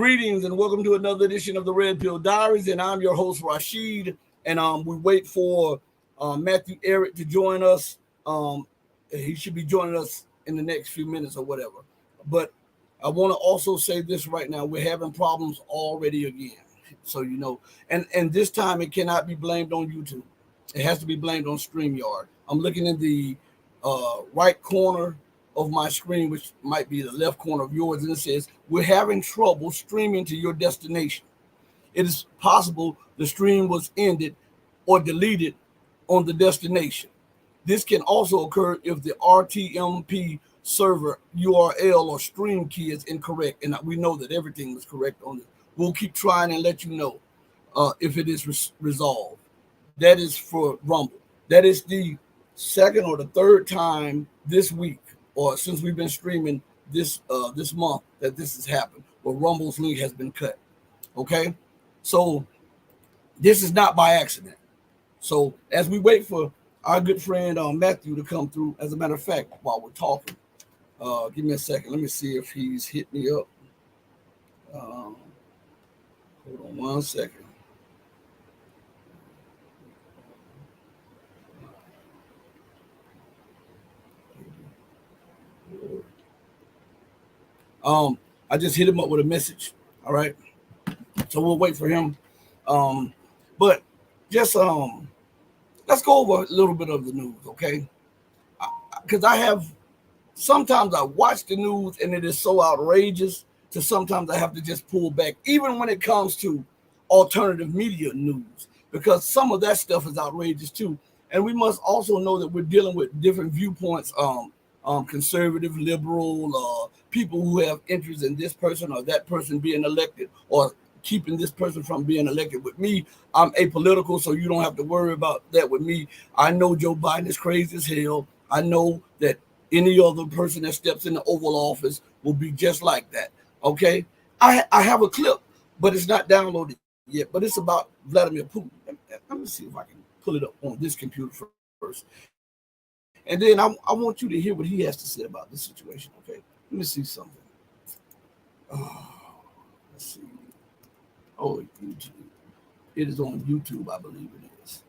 Greetings and welcome to another edition of the Red Pill Diaries, and I'm your host Rashid. And we wait for Matthew Ehret to join us. He should be joining us in the next few minutes or whatever. But I want to also say this right now: we're having problems already again. So you know, and this time it cannot be blamed on YouTube. It has to be blamed on StreamYard. I'm looking in the right corner of my screen, which might be the left corner of yours, and it says we're having trouble streaming to your destination. It is possible the stream was ended or deleted on the destination. This can also occur if the RTMP server URL or stream key is incorrect, and we know that everything was correct on it. We'll keep trying and let you know if it is resolved. That is for Rumble. That is the second or the third time this week, or since we've been streaming this month, that this has happened, where Rumble's link has been cut. Okay, so this is not by accident. So as we wait for our good friend Matthew to come through, as a matter of fact, while we're talking, give me a second. Let me see if he's hit me up. Hold on one second. I just hit him up with a message. All right. So we'll wait for him. But just let's go over a little bit of the news, okay? Because sometimes I watch the news and it is so outrageous to sometimes I have to just pull back, even when it comes to alternative media news, because some of that stuff is outrageous too. And we must also know that we're dealing with different viewpoints, conservative, liberal, people who have interest in this person or that person being elected, or keeping this person from being elected. With me, I'm apolitical, so you don't have to worry about that with me. I know Joe Biden is crazy as hell. I know that any other person that steps in the Oval Office will be just like that. Okay, I have a clip, but it's not downloaded yet. But it's about Vladimir Putin. Let me see if I can pull it up on this computer first. And then I want you to hear what he has to say about this situation, okay? Let me see something. Let's see. Oh, YouTube. It is on YouTube, I believe it is.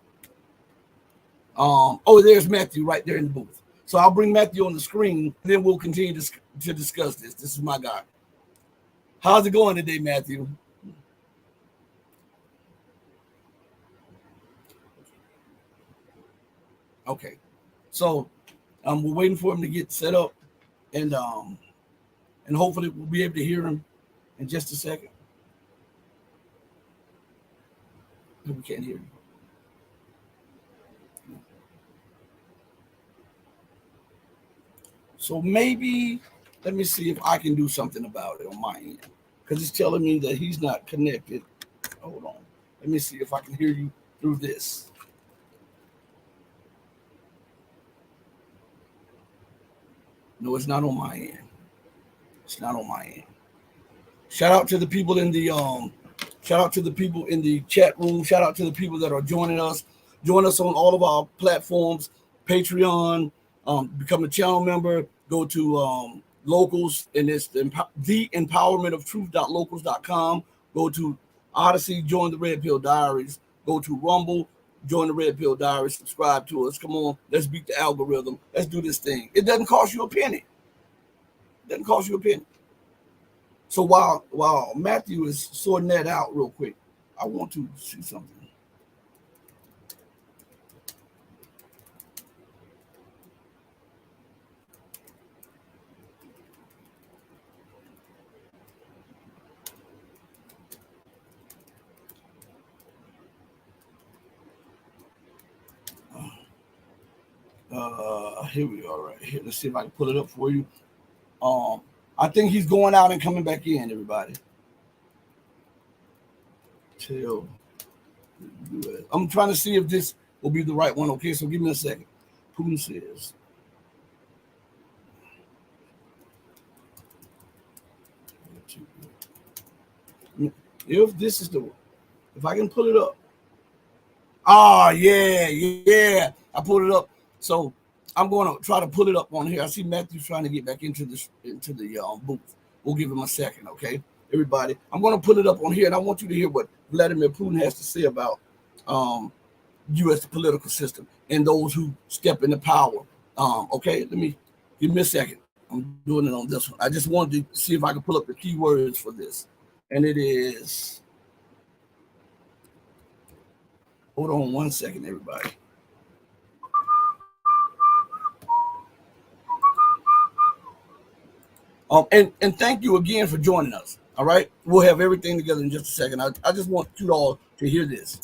There's Matthew right there in the booth. So I'll bring Matthew on the screen, and then we'll continue to discuss this. This is my guy. How's it going today, Matthew? Okay. So we're waiting for him to get set up, and hopefully we'll be able to hear him in just a second. We can't hear him. So maybe let me see if I can do something about it on my end, because it's telling me that he's not connected. Hold on. Let me see if I can hear you through this. No, it's not on my end. It's not on my end. Shout out to the people in the chat room. Shout out to the people that are joining us. Join us on all of our platforms. Patreon, become a channel member. Go to Locals, and it's the empowerment of truth.locals.com. Go to Odyssey, join the Red Pill Diaries. Go to Rumble, join the Red Pill Diaries. Subscribe to us. Come on, let's beat the algorithm. Let's do this thing. It doesn't cost you a penny. It doesn't cost you a penny. So while Matthew is sorting that out real quick, I want to see something. Here we are right here. Let's see if I can pull it up for you. I think he's going out and coming back in, everybody. I'm trying to see if this will be the right one. Okay, so give me a second. Putin says. If this is the one, if I can pull it up. Yeah. I pulled it up. So I'm going to try to pull it up on here. I see Matthew trying to get back into the booth. We'll give him a second, okay? everybody. I'm going to put it up on here, and I want you to hear what Vladimir Putin has to say about U.S. political system and those who step into power. Okay, give me a second. I'm doing it on this one. I just wanted to see if I can pull up the keywords for this, and it is. Hold on one second, everybody. And thank you again for joining us. All right, we'll have everything together in just a second. I just want you all to hear this.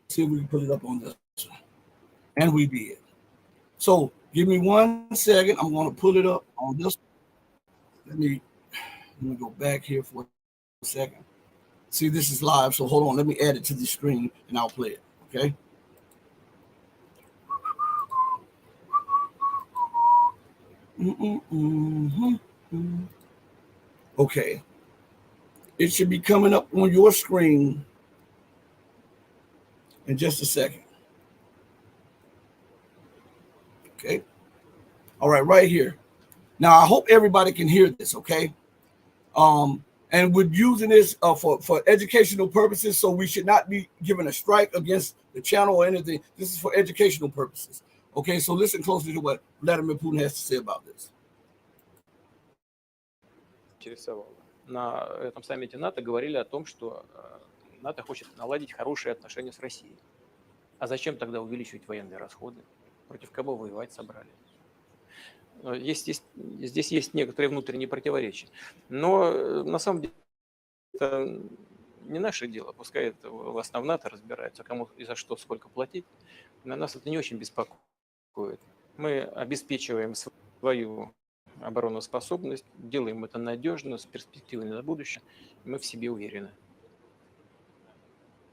See if we can put it up on this one. And we did. So give me 1 second. I'm going to pull it up on this. Let me go back here for a second. See, this is live, so hold on. Let me add it to the screen, and I'll play it. Okay. Okay. It should be coming up on your screen in just a second. Okay. All right here. Now, I hope everybody can hear this, okay? And we're using this for educational purposes, so we should not be given a strike against the channel or anything. This is for educational purposes. Okay, so listen closely to what Vladimir Putin has to say about this. На этом саммите НАТО говорили о том, что НАТО хочет наладить хорошие отношения с Россией. А зачем тогда увеличивать военные расходы? Против кого воевать собрали? Здесь есть некоторые внутренние противоречия. Но на самом деле это не наше дело. Пускай это в основном НАТО разбирается, кому и за что сколько платить. На нас это не очень беспокоит. Мы обеспечиваем свою обороноспособность, делаем это надежно, с перспективой на будущее. Мы в себе уверены.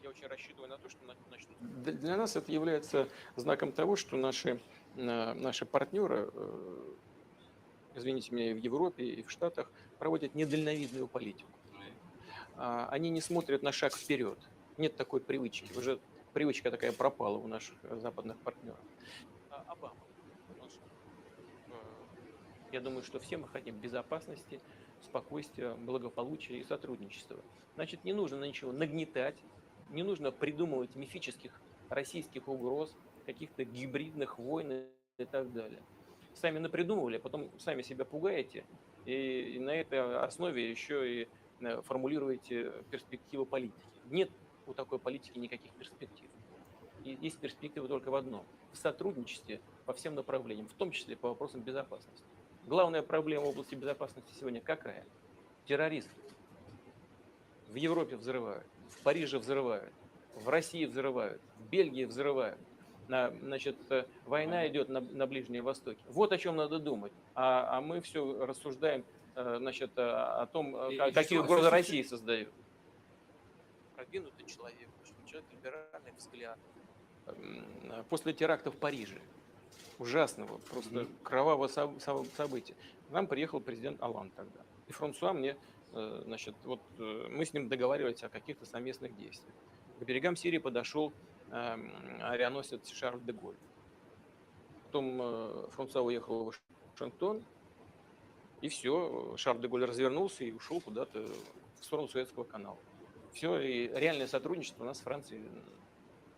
Я очень рассчитываю на то, что начнут. Для нас это является знаком того, что наши партнеры, извините меня, и в Европе, и в Штатах проводят недальновидную политику. Они не смотрят на шаг вперед. Нет такой привычки. Уже привычка такая пропала у наших западных партнеров. Обама. Я думаю, что все мы хотим безопасности, спокойствия, благополучия и сотрудничества. Значит, не нужно ничего нагнетать, не нужно придумывать мифических российских угроз, каких-то гибридных войн и так далее. Сами напридумывали, а потом сами себя пугаете, и на этой основе еще и формулируете перспективы политики. Нет у такой политики никаких перспектив. И есть перспектива только в одном – в сотрудничестве по всем направлениям, в том числе по вопросам безопасности. Главная проблема в области безопасности сегодня какая? Терроризм. В Европе взрывают, в Париже взрывают, в России взрывают, в Бельгии взрывают. Значит, война идет на Ближнем Востоке. Вот о чем надо думать. А мы все рассуждаем, значит, о том, какие угрозы России создают. Продвинутый человек, человек либеральных взглядов. После теракта в Париже. Ужасного, просто кровавого события. К нам приехал президент Олланд тогда. И Франсуа мне, значит, вот мы с ним договаривались о каких-то совместных действиях. К берегам Сирии подошел авианосец Шарль де Голль. Потом Франсуа уехал в Вашингтон, и все, Шарль де Голль развернулся и ушел куда-то в сторону Суэцкого канала. Все, и реальное сотрудничество у нас с Францией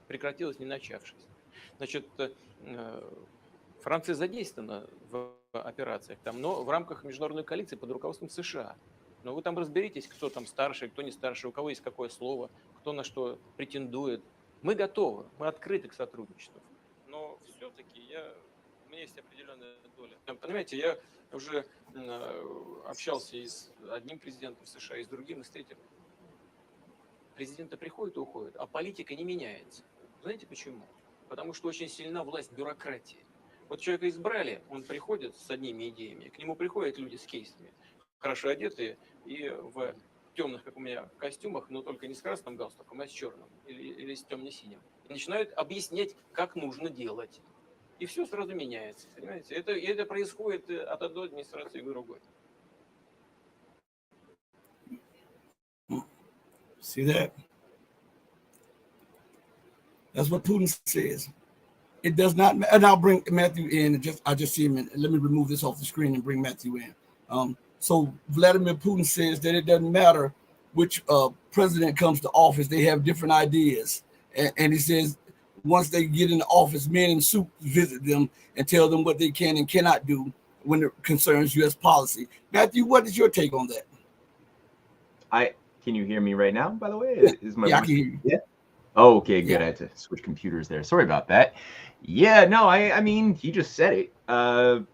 прекратилось, не начавшись. Значит, Франция задействована в операциях, там, но в рамках международной коалиции под руководством США. Но вы там разберитесь, кто там старший, кто не старший, у кого есть какое слово, кто на что претендует. Мы готовы, мы открыты к сотрудничеству. Но все-таки у меня есть определенная доля. Понимаете, я уже общался и с одним президентом США, и с другим, и с третьим. Президенты приходят и уходят, а политика не меняется. Знаете почему? Потому что очень сильна власть бюрократии. Вот человека избрали, он приходит с одними идеями, к нему приходят люди с кейсами, хорошо одетые и в темных, как у меня, костюмах, но только не с красным галстуком, а с черным или с темно-синим. И начинают объяснять, как нужно делать. И все сразу меняется, понимаете? Это происходит от одной администрации к другой. See that? That's what Putin says. It does not, and I'll bring Matthew in. I just see him. Let me remove this off the screen and bring Matthew in. So Vladimir Putin says that it doesn't matter which president comes to office; they have different ideas, and he says once they get into office, men in suits visit them and tell them what they can and cannot do when it concerns U.S. policy. Matthew, what is your take on that? Can you hear me right now? By the way, is my I voice? can hear you. Yeah. Oh, okay, good. Yeah. I had to switch computers there. Sorry about that. Yeah, no, I mean, he just said it. I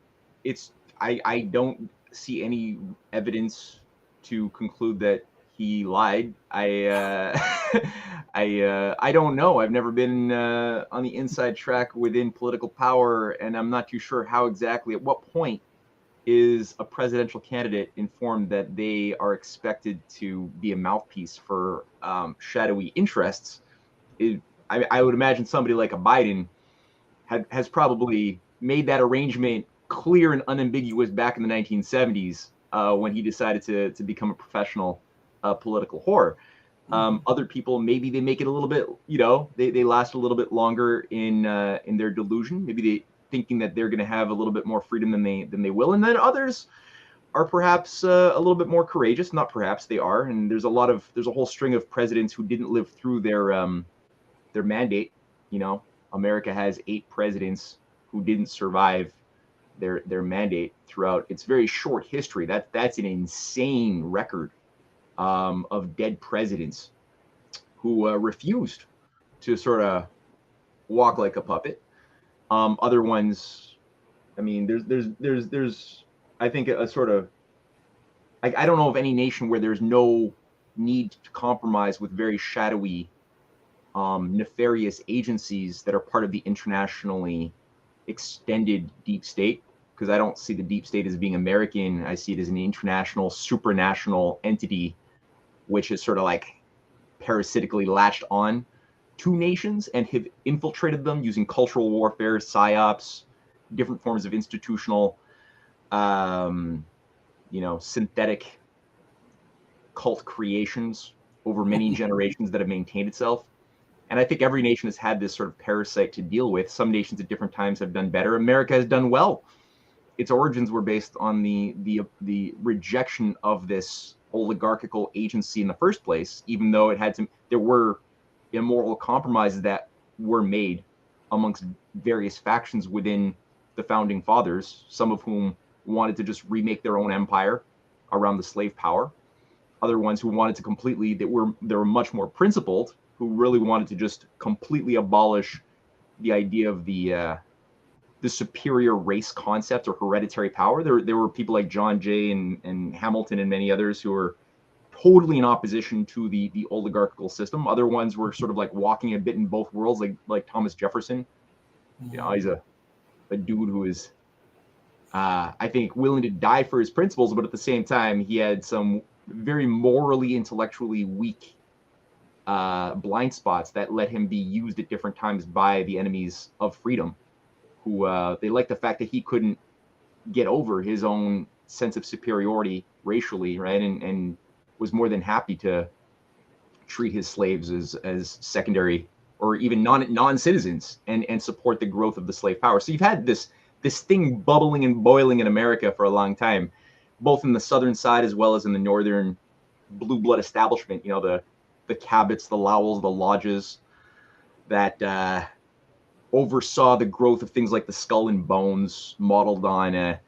don't see any evidence to conclude that he lied. I don't know. I've never been on the inside track within political power, and I'm not too sure how exactly, at what point is a presidential candidate informed that they are expected to be a mouthpiece for shadowy interests. I would imagine somebody like a Biden has probably made that arrangement clear and unambiguous back in the 1970s when he decided to become a professional political whore. Other people, maybe they make it a little bit, they last a little bit longer in their delusion. Maybe they thinking that they're going to have a little bit more freedom than they will, and then others are perhaps a little bit more courageous. Not perhaps, they are. And there's a whole string of presidents who didn't live through their mandate. America has 8 presidents who didn't survive their mandate throughout its very short history. That's an insane record of dead presidents who refused to sort of walk like a puppet. Other ones, I mean, there's I think a sort of, I don't know of any nation where there's no need to compromise with very shadowy, nefarious agencies that are part of the internationally extended deep state. Because I don't see the deep state as being American. I see it as an international, supranational entity, which is sort of like parasitically latched on to nations and have infiltrated them using cultural warfare, psyops, different forms of institutional, synthetic cult creations over many generations that have maintained itself. And I think every nation has had this sort of parasite to deal with. Some nations at different times have done better. America has done well. Its origins were based on the rejection of this oligarchical agency in the first place, even though there were immoral compromises that were made amongst various factions within the founding fathers, some of whom wanted to just remake their own empire around the slave power. Other ones who wanted to completely, they were much more principled, who really wanted to just completely abolish the idea of the superior race concept or hereditary power. There were people like John Jay and Hamilton and many others who were totally in opposition to the oligarchical system. Other ones were sort of like walking a bit in both worlds, like Thomas Jefferson. He's a dude who is, I think, willing to die for his principles, but at the same time, he had some very morally, intellectually weak blind spots that let him be used at different times by the enemies of freedom, who they liked the fact that he couldn't get over his own sense of superiority racially, right? And was more than happy to treat his slaves as secondary or even non-citizens and support the growth of the slave power. So you've had this thing bubbling and boiling in America for a long time, both in the southern side as well as in the northern blue blood establishment, the Cabots, the Lowells, the Lodges that oversaw the growth of things like the Skull and Bones, modeled on a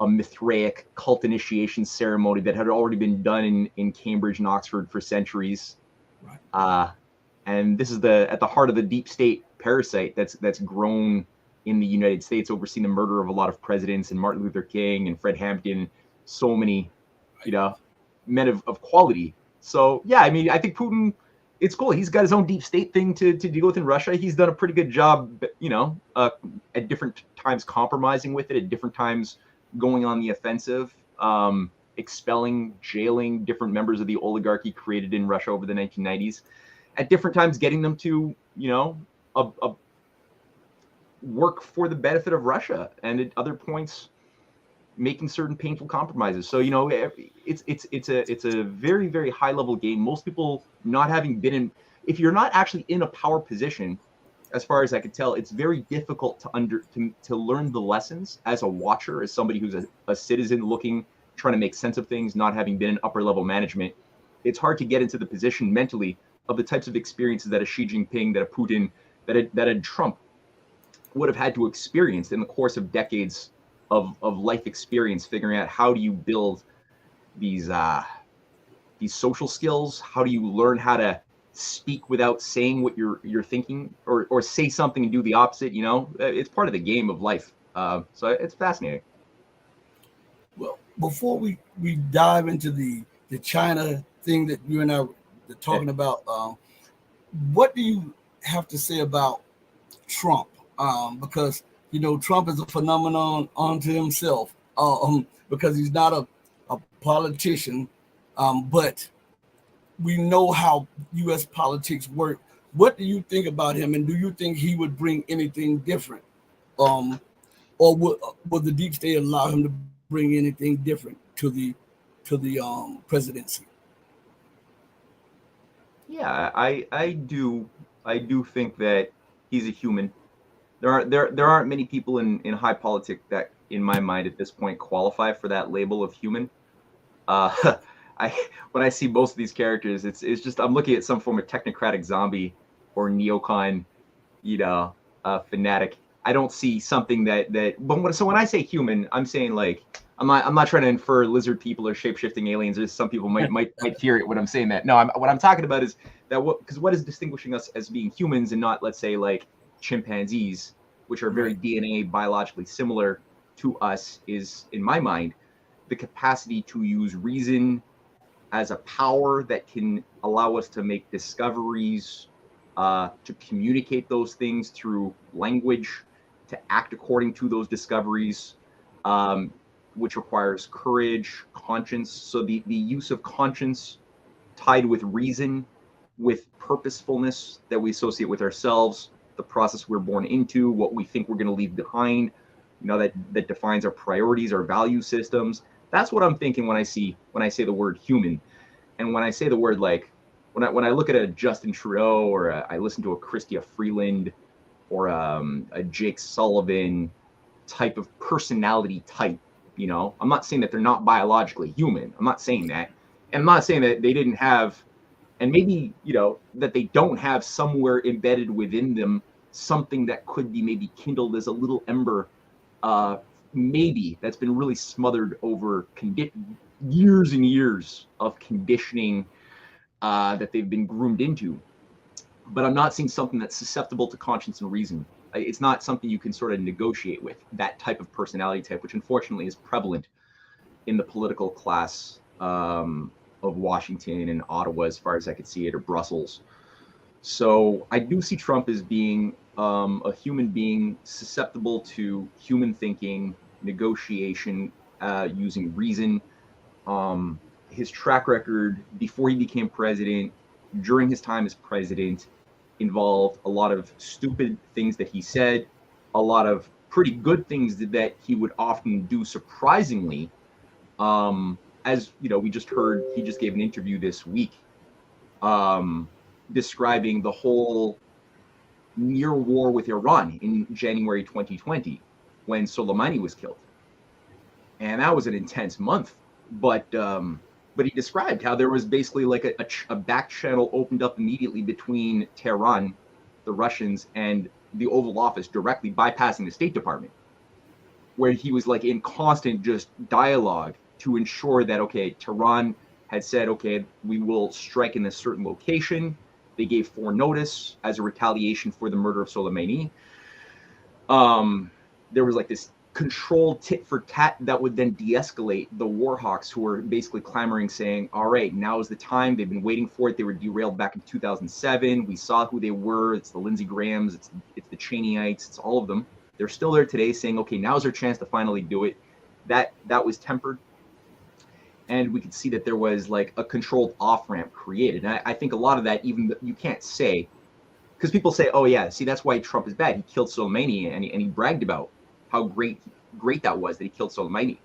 Mithraic cult initiation ceremony that had already been done in Cambridge and Oxford for centuries. Right. And this is at the heart of the deep state parasite that's grown in the United States, overseeing the murder of a lot of presidents and Martin Luther King and Fred Hampton, so many, men of quality. So yeah, I mean, I think Putin, it's cool. He's got his own deep state thing to deal with in Russia. He's done a pretty good job, at different times compromising with it, at different times going on the offensive, expelling, jailing different members of the oligarchy created in Russia over the 1990s, at different times getting them to, work for the benefit of Russia. And at other points, making certain painful compromises. So, you know, it's a very, very high level game. Most people not having been in, if you're not actually in a power position, as far as I could tell, it's very difficult to learn the lessons as a watcher, as somebody who's a citizen looking, trying to make sense of things, not having been in upper level management. It's hard to get into the position mentally of the types of experiences that a Xi Jinping, that a Putin, that a Trump would have had to experience in the course of decades of life experience, figuring out how do you build these social skills, how do you learn how to speak without saying what you're thinking, or say something and do the opposite. You know, it's part of the game of life. So it's fascinating. Well, before we dive into the China thing that you and I were talking about, what do you have to say about Trump? Because, you know, Trump is a phenomenon unto himself, because he's not a politician, but we know how U.S. politics work. What do you think about him, and do you think he would bring anything different, or would the deep state allow him to bring anything different to the presidency? Yeah, I do think that he's a human. There aren't many people in high politics that, in my mind, at this point, qualify for that label of human. When I see most of these characters, it's just I'm looking at some form of technocratic zombie or neocon, you know, fanatic. I don't see something that. So when I say human, I'm saying, like, I'm not trying to infer lizard people or shape-shifting aliens. Or some people might fear it when I'm saying that. No, what I'm talking about is that what is distinguishing us as being humans and not, let's say, like chimpanzees, which are very DNA biologically similar to us, is, in my mind, the capacity to use reason as a power that can allow us to make discoveries, to communicate those things through language, to act according to those discoveries, which requires courage, conscience. So the use of conscience tied with reason, with purposefulness that we associate with ourselves, the process we're born into, what we think we're going to leave behind, you know, that defines our priorities, our value systems. That's what I'm thinking when I say the word human. And when I say the word, like, when I look at a Justin Trudeau, or I listen to a Chrystia Freeland, or a Jake Sullivan type of personality type, you know, I'm not saying that they're not biologically human. I'm not saying that. And I'm not saying that they didn't have, and maybe, you know, that they don't have somewhere embedded within them something that could be maybe kindled as a little ember, maybe, that's been really smothered over years and years of conditioning that they've been groomed into. But I'm not seeing something that's susceptible to conscience and reason. It's not something you can sort of negotiate with, that type of personality type, which unfortunately is prevalent in the political class of Washington and Ottawa, as far as I could see it, or Brussels. So I do see Trump as being a human being susceptible to human thinking, negotiation, using reason. His track record before he became president, during his time as president, involved a lot of stupid things that he said, a lot of pretty good things that he would often do surprisingly. As you know, we just heard, he just gave an interview this week describing the whole near war with Iran in January 2020 when Soleimani was killed. And that was an intense month. But he described how there was basically like a back channel opened up immediately between Tehran, the Russians, and the Oval Office, directly bypassing the State Department, where he was like in constant just dialogue to ensure that, okay, Tehran had said, okay, we will strike in a certain location. They gave notice as a retaliation for the murder of Soleimani. There was like this controlled tit for tat that would then de-escalate the war hawks, who were basically clamoring, saying, all right, now is the time. They've been waiting for it. They were derailed back in 2007. We saw who they were. It's the Lindsey Grahams. It's the Cheneyites. It's all of them. They're still there today saying, okay, now's our chance to finally do it. That was tempered. And we could see that there was like a controlled off-ramp created. And I think a lot of that, even you can't say, because people say, oh yeah, see, that's why Trump is bad. He killed Soleimani, and he bragged about how great that was that he killed Soleimani.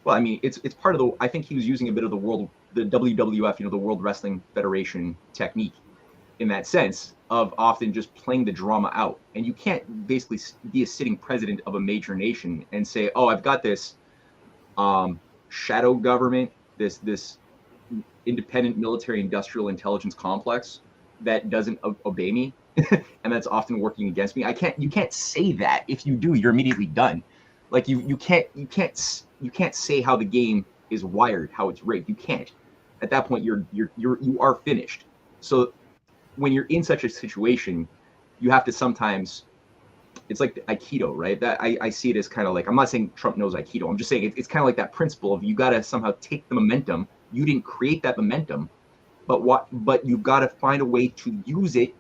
Well, I mean, it's part of the. I think he was using a bit of the WWF, the World Wrestling Federation technique, in that sense of often just playing the drama out. And you can't basically be a sitting president of a major nation and say, "Oh, I've got this shadow government, this independent military industrial intelligence complex that doesn't obey me and that's often working against me." You can't say that. If you do, you're immediately done. Like you can't say how the game is wired, how it's rigged. You can't. At that point, you are finished. So when you're in such a situation, you have to sometimes. It's like the Aikido, right? That I see it as kind of like, I'm not saying Trump knows Aikido. I'm just saying it's kind of like that principle of you got to somehow take the momentum. You didn't create that momentum, but you've got to find a way to use it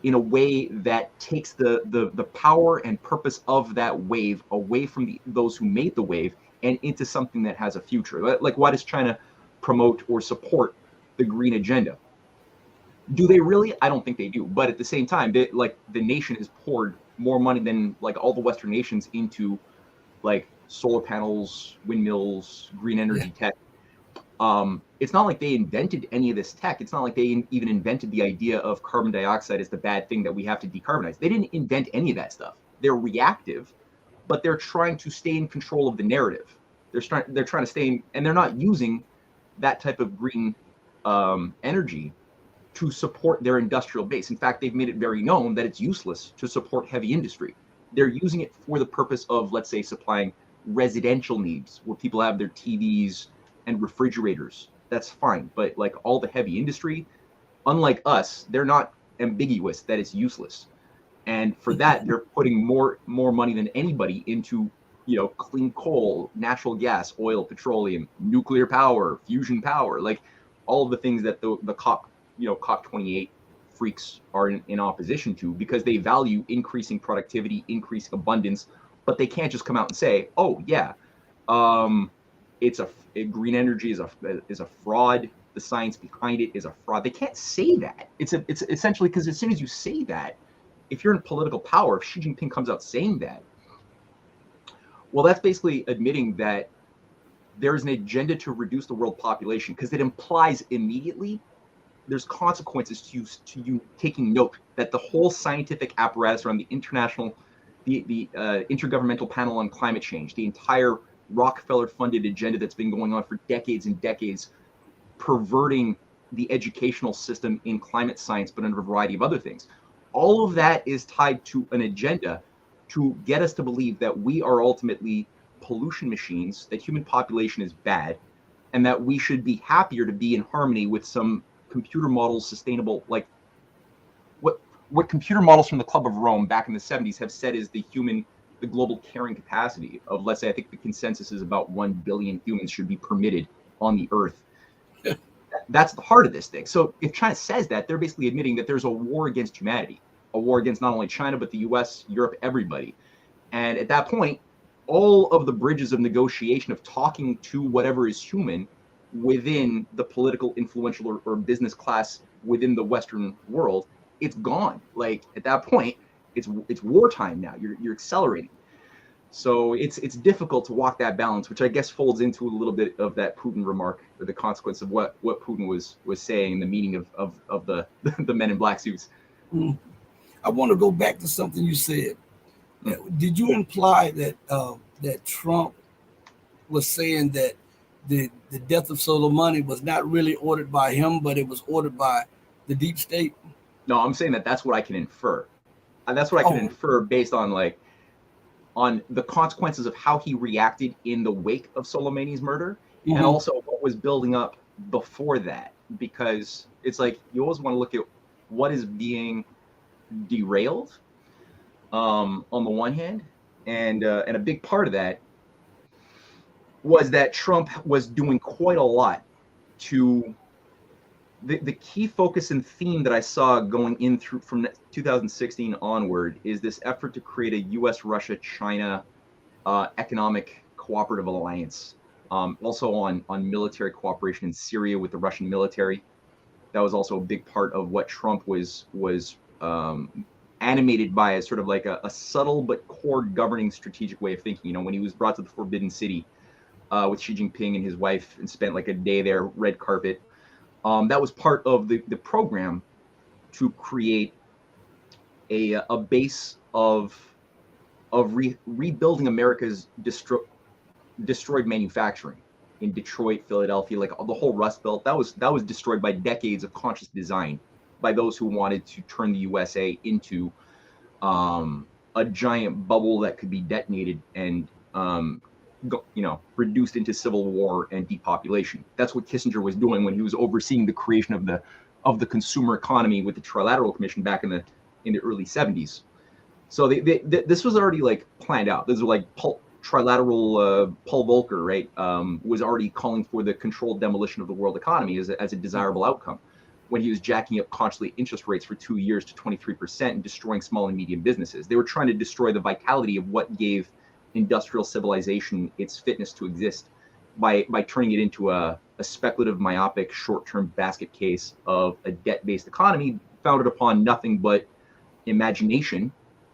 in a way that takes the power and purpose of that wave away from those who made the wave and into something that has a future. Like, why does China promote or support the green agenda? Do they really? I don't think they do. But at the same time, the nation has poured more money than like all the Western nations into like solar panels, windmills, green energy tech. It's not like they invented any of this tech. It's not like they even invented the idea of carbon dioxide as the bad thing that we have to decarbonize. They didn't invent any of that stuff. They're reactive, but they're trying to stay in control of the narrative. They're trying to stay in, and they're not using that type of green energy to support their industrial base. In fact, they've made it very known that it's useless to support heavy industry. They're using it for the purpose of, let's say, supplying residential needs where people have their TVs and refrigerators. That's fine. But like all the heavy industry, unlike us, they're not ambiguous that it's useless. And for that, they're putting more money than anybody into, clean coal, natural gas, oil, petroleum, nuclear power, fusion power, like all of the things that the COP28 freaks are in opposition to, because they value increasing productivity, increasing abundance, but they can't just come out and say, "Oh yeah, green energy is a fraud. The science behind it is a fraud." They can't say that. It's essentially, because as soon as you say that, if you're in political power, if Xi Jinping comes out saying that, well, that's basically admitting that there's an agenda to reduce the world population, because it implies immediately there's consequences to you taking note that the whole scientific apparatus around the Intergovernmental Panel on Climate Change, the entire Rockefeller-funded agenda that's been going on for decades and decades, perverting the educational system in climate science, but under a variety of other things. All of that is tied to an agenda to get us to believe that we are ultimately pollution machines, that human population is bad, and that we should be happier to be in harmony with some computer models, sustainable, like what computer models from the Club of Rome back in the 70s have said is the global carrying capacity of, let's say, I think the consensus is about 1 billion humans should be permitted on the earth. That's the heart of this thing. So if China says that, they're basically admitting that there's a war against humanity, a war against not only China, but the US, Europe, everybody. And at that point, all of the bridges of negotiation of talking to whatever is human within the political, influential, or business class within the Western world, it's gone. Like at that point, it's wartime now. You're accelerating. So it's difficult to walk that balance, which I guess folds into a little bit of that Putin remark, or the consequence of what Putin was saying, the meaning of the the men in black suits. I want to go back to something you said. Did you imply that Trump was saying that the death of Soleimani was not really ordered by him, but it was ordered by the deep state? No, I'm saying that's what I can infer. That's what I can infer based on the consequences of how he reacted in the wake of Soleimani's murder, and also what was building up before that. Because it's like you always want to look at what is being derailed on the one hand, and a big part of that was that Trump was doing quite a lot to the key focus and theme that I saw going in through from 2016 onward is this effort to create a U.S., Russia, China economic cooperative alliance. Also on military cooperation in Syria with the Russian military. That was also a big part of what Trump was animated by, as sort of like a subtle but core governing strategic way of thinking. When he was brought to the Forbidden City with Xi Jinping and his wife and spent like a day there, red carpet. That was part of the program to create a base of rebuilding America's destroyed manufacturing in Detroit, Philadelphia, like the whole Rust Belt. That was destroyed by decades of conscious design by those who wanted to turn the USA into a giant bubble that could be detonated and reduced into civil war and depopulation. That's what Kissinger was doing when he was overseeing the creation of the consumer economy with the Trilateral Commission back in the early 70s. So this was already like planned out. This was like Trilateral Paul Volcker, right, was already calling for the controlled demolition of the world economy as a desirable outcome when he was jacking up constantly interest rates for 2 years to 23% and destroying small and medium businesses. They were trying to destroy the vitality of what gave industrial civilization its fitness to exist by turning it into a speculative, myopic, short-term basket case of a debt-based economy founded upon nothing but imagination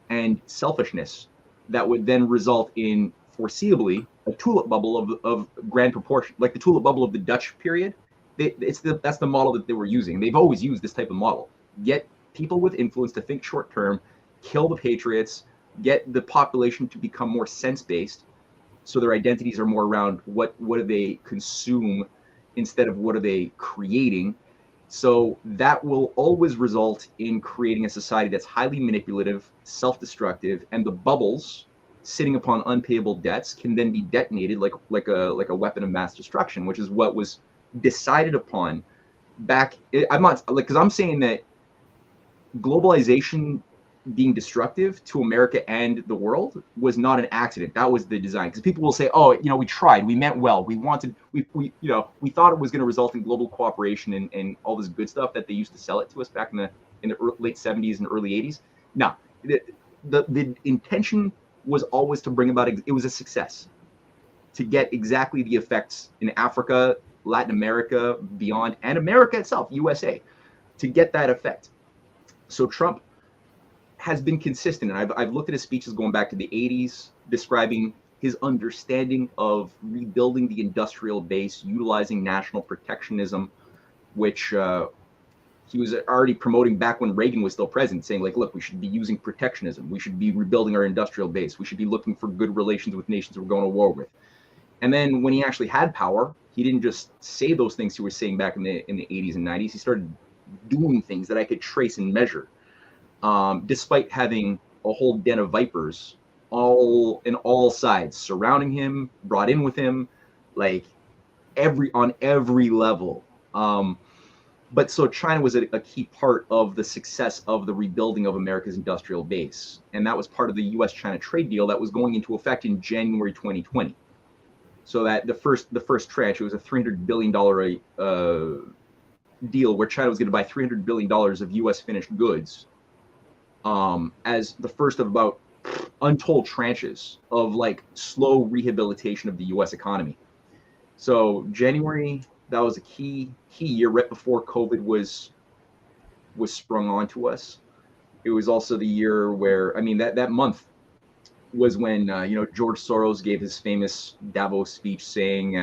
and selfishness that would then result in foreseeably a tulip bubble of grand proportion, like the tulip bubble of the Dutch period. That's the model that they were using. They've always used this type of model. Get people with influence to think short term, kill the patriots, get the population to become more sense-based, so their identities are more around what do they consume instead of what are they creating. So that will always result in creating a society that's highly manipulative, self-destructive, and the bubbles sitting upon unpayable debts can then be detonated like a weapon of mass destruction, which is what was decided upon back. I'm not like, because I'm saying that globalization being destructive to America and the world was not an accident. That was the design. Because people will say, oh, we tried, we meant well, we wanted, we thought it was going to result in global cooperation and all this good stuff that they used to sell it to us back in the late 70s and early 80s. No, the intention was always to bring about, it was a success to get exactly the effects in Africa, Latin America, beyond, and America itself, USA, to get that effect. So Trump has been consistent, and I've looked at his speeches going back to the 80s, describing his understanding of rebuilding the industrial base, utilizing national protectionism, which he was already promoting back when Reagan was still president, saying like, look, we should be using protectionism. We should be rebuilding our industrial base. We should be looking for good relations with nations we're going to war with. And then when he actually had power, he didn't just say those things he was saying back in the 80s and 90s. He started doing things that I could trace and measure, despite having a whole den of vipers on all sides surrounding him, brought in with him, like on every level. But so China was a key part of the success of the rebuilding of America's industrial base. And that was part of the US-China trade deal that was going into effect in January 2020. So that the first tranche, it was a $300 billion deal where China was going to buy $300 billion of US finished goods as the first of about untold tranches of like slow rehabilitation of the US economy. So January, that was a key year right before COVID was sprung onto us. It was also the year where, I mean, that month was when George Soros gave his famous Davos speech saying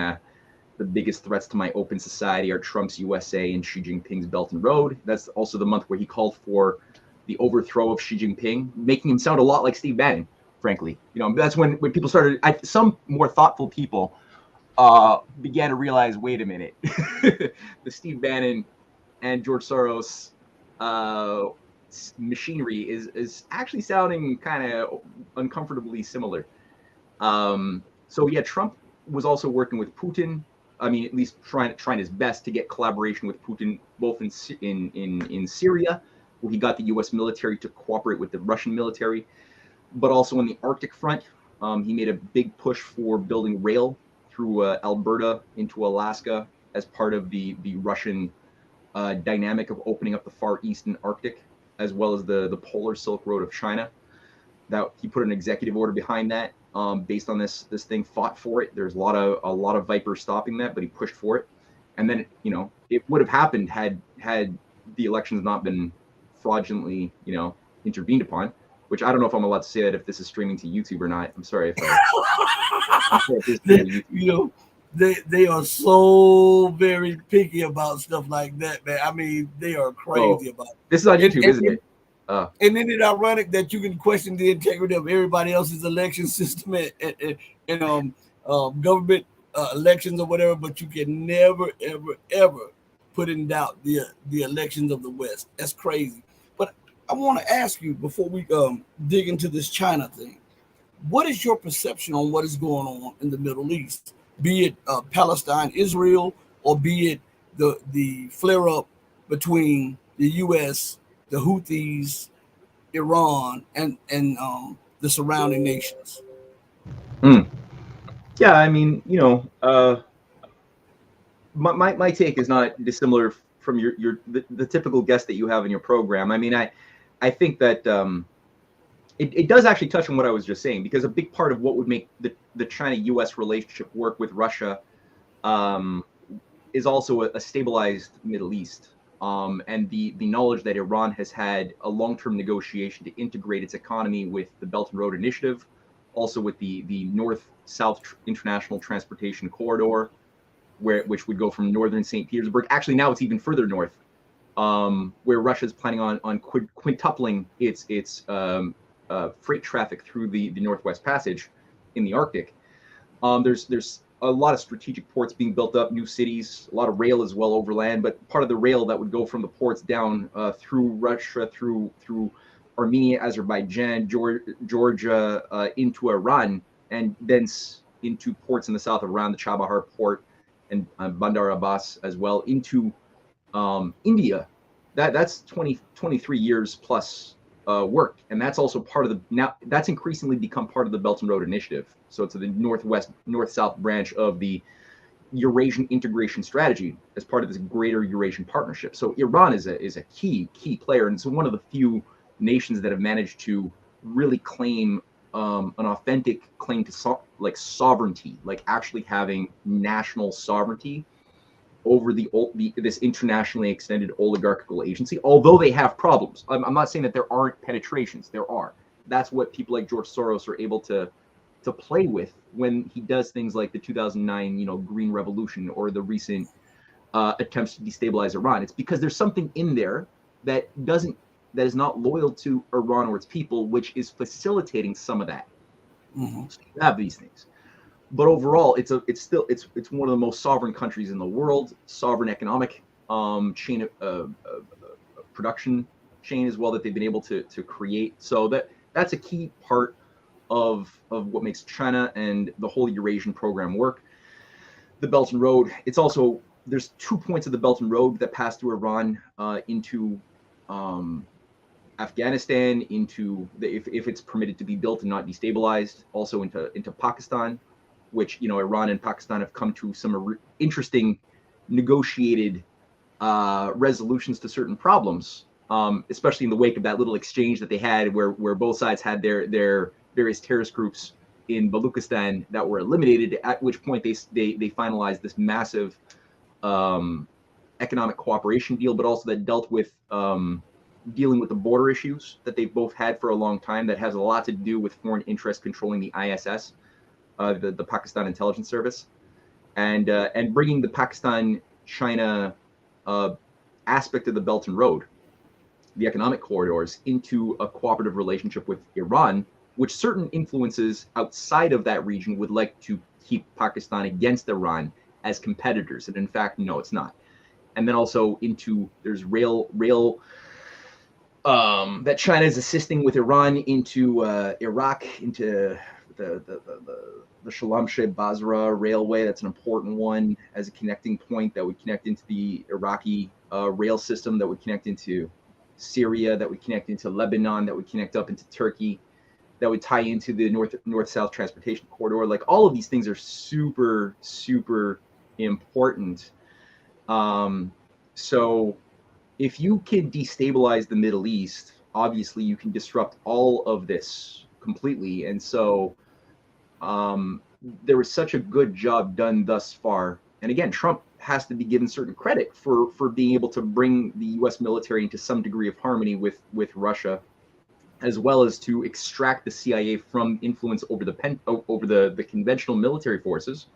the biggest threats to my open society are Trump's USA and Xi Jinping's Belt and Road. That's also the month where he called for the overthrow of Xi Jinping, making him sound a lot like Steve Bannon, frankly. That's when people started, some more thoughtful people began to realize, wait a minute, the Steve Bannon and George Soros machinery is actually sounding kind of uncomfortably similar. So yeah, Trump was also working with Putin. I mean, at least trying his best to get collaboration with Putin, both in Syria, where he got the U.S. military to cooperate with the Russian military, but also on the Arctic front. He made a big push for building rail through Alberta into Alaska as part of the Russian dynamic of opening up the Far Eastern Arctic, as well as the polar Silk Road of China. That he put an executive order behind that based on this thing, fought for it. There's a lot of vipers stopping that, but he pushed for it. And then it would have happened had the elections not been fraudulently intervened upon. Which I don't know if I'm allowed to say that if this is streaming to YouTube or not. I'm sorry if I. they are so very picky about stuff like that, man. I mean, they are crazy about it. This is on And, YouTube, and, isn't it? and isn't it ironic that you can question the integrity of everybody else's election system and government elections or whatever, but you can never, ever, ever put in doubt the elections of the West. That's crazy. But I want to ask you before we dig into this China thing, what is your perception on what is going on in the Middle East, be it Palestine, Israel, or be it the flare up between the U.S., the Houthis, Iran, and the surrounding nations? Yeah, I mean, my take is not dissimilar from the typical guest that you have in your program. I mean, I think that it does actually touch on what I was just saying, because a big part of what would make the China-U.S. relationship work with Russia is also a stabilized Middle East, and the knowledge that Iran has had a long-term negotiation to integrate its economy with the Belt and Road Initiative, also with the North-South International Transportation Corridor, which would go from northern St. Petersburg. Actually, now it's even further north, where Russia is planning on quintupling its freight traffic through the Northwest Passage in the Arctic. There's a lot of strategic ports being built up, new cities, a lot of rail as well overland, but part of the rail that would go from the ports down through Russia, through Armenia, Azerbaijan, Georgia, into Iran, and then into ports in the south around the Chabahar port and Bandar Abbas as well, into India. That's 23 years plus work, and that's also part of that's increasingly become part of the Belt and Road Initiative. So it's the north-south branch of the Eurasian integration strategy as part of this greater Eurasian partnership. So Iran is a key player, and it's one of the few nations that have managed to really claim an authentic claim to sovereignty, like actually having national sovereignty over this internationally extended oligarchical agency. Although they have problems, I'm not saying that there aren't penetrations. There are. That's what people like George Soros are able to play with when he does things like the 2009 Green Revolution or the recent attempts to destabilize Iran. It's because there's something in there that is not loyal to Iran or its people, which is facilitating some of that. Mm-hmm. So you have these things. But overall, it's one of the most sovereign countries in the world, sovereign economic chain of production chain as well that they've been able to create. So that's a key part of what makes China and the whole Eurasian program work. The Belt and Road. It's also, there's 2 points of the Belt and Road that pass through Iran into Afghanistan, into if it's permitted to be built and not destabilized, also into Pakistan, which Iran and Pakistan have come to some interesting negotiated resolutions to certain problems, especially in the wake of that little exchange that they had where both sides had their various terrorist groups in Baluchistan that were eliminated, at which point they finalized this massive economic cooperation deal, but also that dealt with dealing with the border issues that they've both had for a long time, that has a lot to do with foreign interests controlling the ISS, the Pakistan Intelligence Service, and bringing the Pakistan-China aspect of the Belt and Road, the economic corridors, into a cooperative relationship with Iran, which certain influences outside of that region would like to keep Pakistan against Iran as competitors. And in fact, no, it's not. And then also there's rail that China is assisting with Iran into Iraq, into the Shalamshe Basra railway. That's an important one as a connecting point that would connect into the Iraqi rail system, that would connect into Syria, that would connect into Lebanon, that would connect up into Turkey, that would tie into the north-south transportation corridor. Like, all of these things are super, super important. So if you can destabilize the Middle East, obviously you can disrupt all of this completely. And so there was such a good job done thus far. And again, Trump has to be given certain credit for being able to bring the U.S. military into some degree of harmony with Russia, as well as to extract the CIA from influence over the conventional military forces,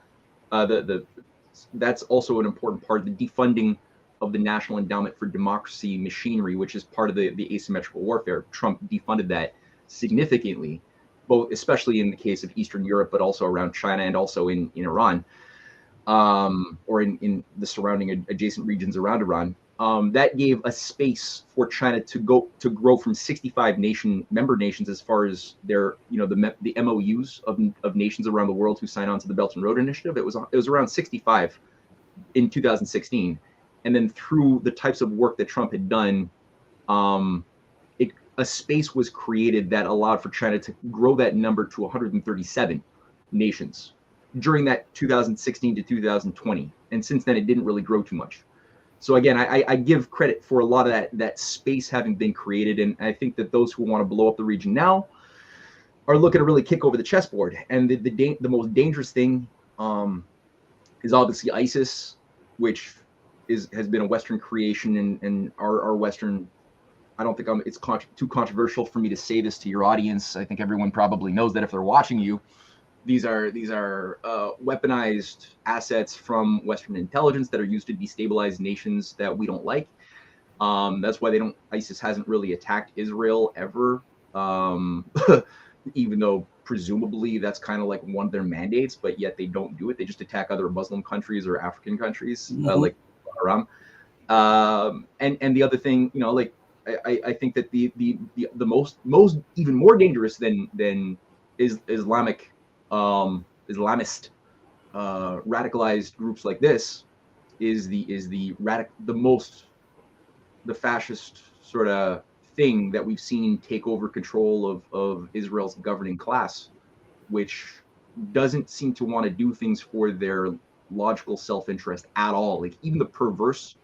that's also an important part of the defunding of the National Endowment for Democracy machinery, which is part of the asymmetrical warfare. Trump defunded that significantly, both especially in the case of Eastern Europe, but also around China and also in Iran, or in the surrounding adjacent regions around Iran. That gave a space for China to grow from 65 member nations as far as their, the MOUs of nations around the world who sign on to the Belt and Road Initiative. It was around 65 in 2016, and then through the types of work that Trump had done, a space was created that allowed for China to grow that number to 137 nations during that 2016 to 2020, and since then it didn't really grow too much. So again, I give credit for a lot of that space having been created, and I think that those who want to blow up the region now are looking to really kick over the chessboard. And the most dangerous thing is obviously ISIS, which has been a Western creation, and our Western. I don't think it's too controversial for me to say this to your audience. I think everyone probably knows that if they're watching you. These are weaponized assets from Western intelligence that are used to destabilize nations that we don't like. That's why ISIS hasn't really attacked Israel ever, even though presumably that's kind of like one of their mandates, but yet they don't do it. They just attack other Muslim countries or African countries, like Iran. And the other thing, I think that the most even more dangerous than Islamist radicalized groups like this is the fascist sort of thing that we've seen take over control of Israel's governing class, which doesn't seem to want to do things for their logical self-interest at all. Like even the perverse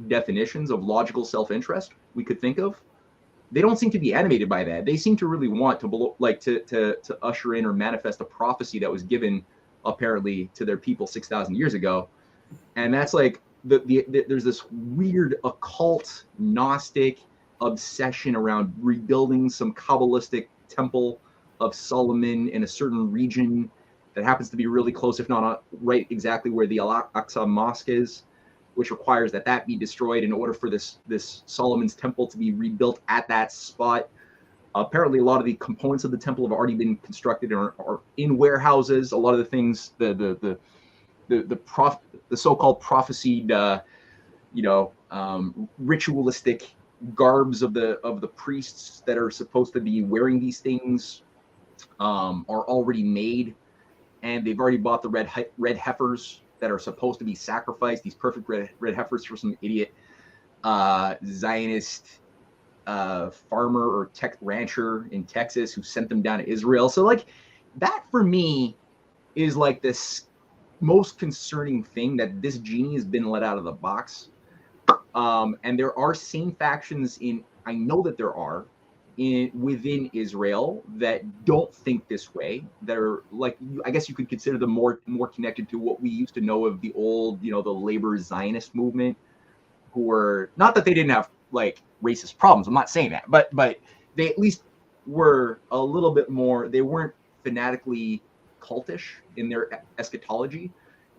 definitions of logical self-interest we could think of, they don't seem to be animated by that. They seem to really want to usher in or manifest a prophecy that was given apparently to their people 6,000 years ago. And that's like there's this weird occult Gnostic obsession around rebuilding some Kabbalistic temple of Solomon in a certain region that happens to be really close, if not right exactly where the Al-Aqsa Mosque is, which requires that be destroyed in order for this Solomon's temple to be rebuilt at that spot. Apparently, a lot of the components of the temple have already been constructed and are in warehouses. A lot of the things, the so-called prophesied, ritualistic garbs of the priests that are supposed to be wearing these things are already made, and they've already bought the red heifers that are supposed to be sacrificed, these perfect red heifers for some idiot Zionist farmer or tech rancher in Texas who sent them down to Israel. So like that for me is like this most concerning thing, that this genie has been let out of the box. And there are sane factions I know that there are within Israel that don't think this way, that are like, I guess you could consider them more connected to what we used to know of the old, the labor Zionist movement, who were, not that they didn't have like racist problems, I'm not saying that, but they at least were a little bit more, they weren't fanatically cultish in their eschatology,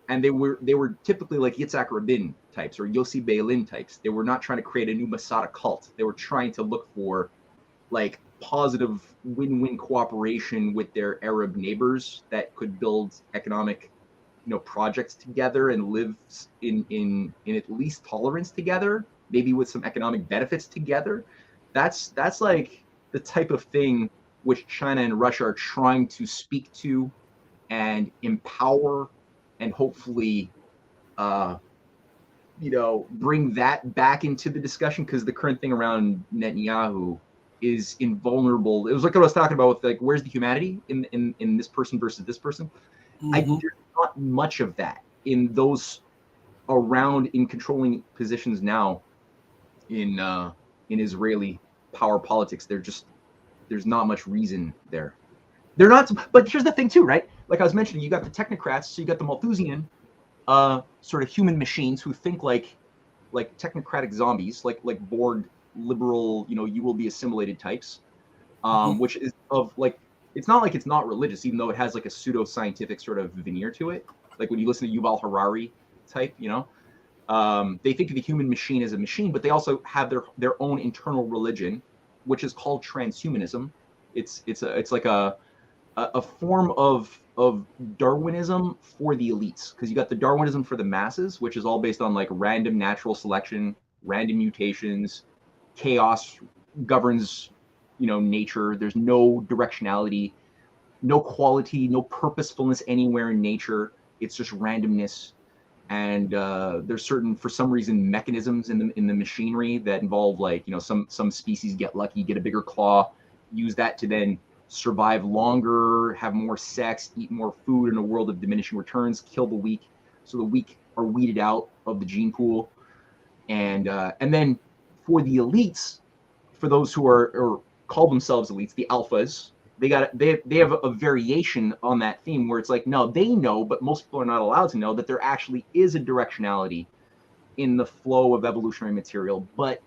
and they were typically like Yitzhak Rabin types or Yossi Beilin types. They were not trying to create a new Masada cult. They were trying to look for like positive win-win cooperation with their Arab neighbors that could build economic, projects together and live in at least tolerance together, maybe with some economic benefits together. That's like the type of thing which China and Russia are trying to speak to and empower, and hopefully bring that back into the discussion, because the current thing around Netanyahu is invulnerable. It was like what I was talking about with like, where's the humanity in this person versus this person? Mm-hmm. There's not much of that in those around in controlling positions now in Israeli power politics. There's not much reason there. They're not, but here's the thing too, right? Like I was mentioning, you got the technocrats, so you got the Malthusian sort of human machines who think like technocratic zombies, like Borg liberal, you will be assimilated types, which is of like, it's not like it's not religious, even though it has like a pseudo-scientific sort of veneer to it. like when you listen to Yuval Harari type, you know, they think of the human machine as a machine, but they also have their own internal religion, which is called transhumanism. It's like a form of Darwinism for the elites, because you got the Darwinism for the masses, which is all based on like random natural selection, random mutations, chaos governs, you know, nature. There's no directionality, no quality, no purposefulness anywhere in nature. It's just randomness. And there's certain, for some reason, mechanisms in the machinery that involve, like, you know, some species get lucky, get a bigger claw, use that to then survive longer, have more sex, eat more food in a world of diminishing returns, kill the weak. So the weak are weeded out of the gene pool. And then for the elites, for those who are or call themselves elites, the alphas, they have a variation on that theme where it's like, no, they know, but most people are not allowed to know that there actually is a directionality in the flow of evolutionary material. But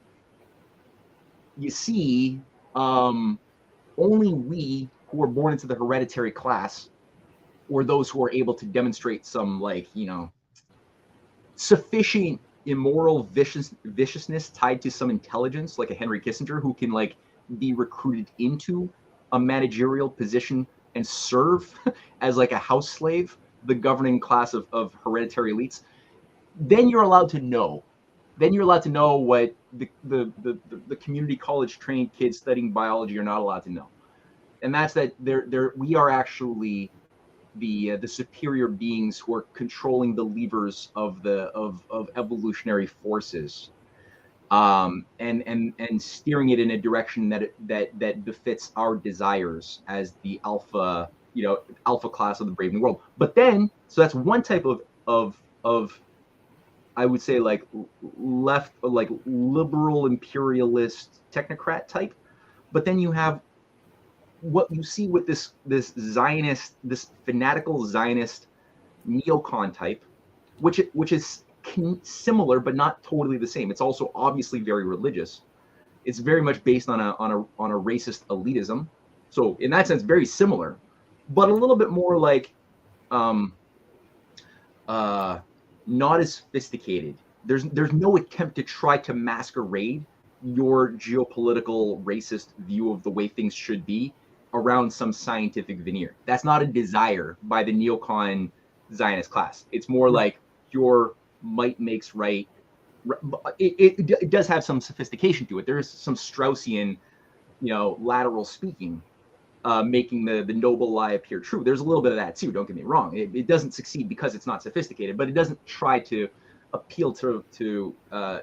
you see, only we who are born into the hereditary class, or those who are able to demonstrate some, like, you know, sufficient immoral viciousness tied to some intelligence, like a Henry Kissinger, who can like be recruited into a managerial position and serve as like a house slave, the governing class of hereditary elites, then you're allowed to know. Then you're allowed to know what the community college trained kids studying biology are not allowed to know. And that's that we are actually the superior beings who are controlling the levers of evolutionary forces, and steering it in a direction that befits our desires as the alpha, you know, alpha class of the brave new world. But then, so that's one type of I would say like left, like liberal imperialist technocrat type. But then you have what you see with this Zionist, this fanatical Zionist neocon type, which is similar but not totally the same. It's also obviously very religious. It's very much based on a racist elitism. So in that sense, very similar, but a little bit more like not as sophisticated. There's no attempt to try to masquerade your geopolitical racist view of the way things should be around some scientific veneer. That's not a desire by the neocon Zionist class. It's more like pure might makes right. It does have some sophistication to it. There is some Straussian, you know, lateral speaking, making the noble lie appear true. There's a little bit of that too, don't get me wrong. It doesn't succeed because it's not sophisticated, but it doesn't try to appeal to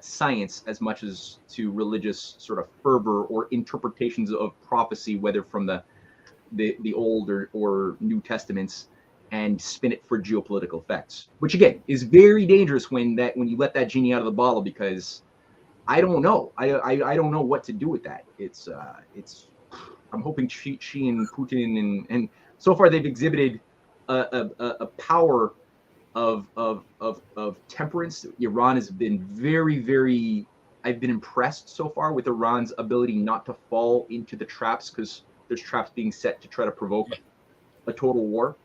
science as much as to religious sort of fervor or interpretations of prophecy, whether from the Old or New Testaments, and spin it for geopolitical effects, which again is very dangerous when you let that genie out of the bottle, because I don't know. I don't know what to do with that. It's I'm hoping Xi and Putin and so far they've exhibited a power of temperance. Iran has been very, I've been impressed so far with Iran's ability not to fall into the traps, because there's traps being set to try to provoke a total war.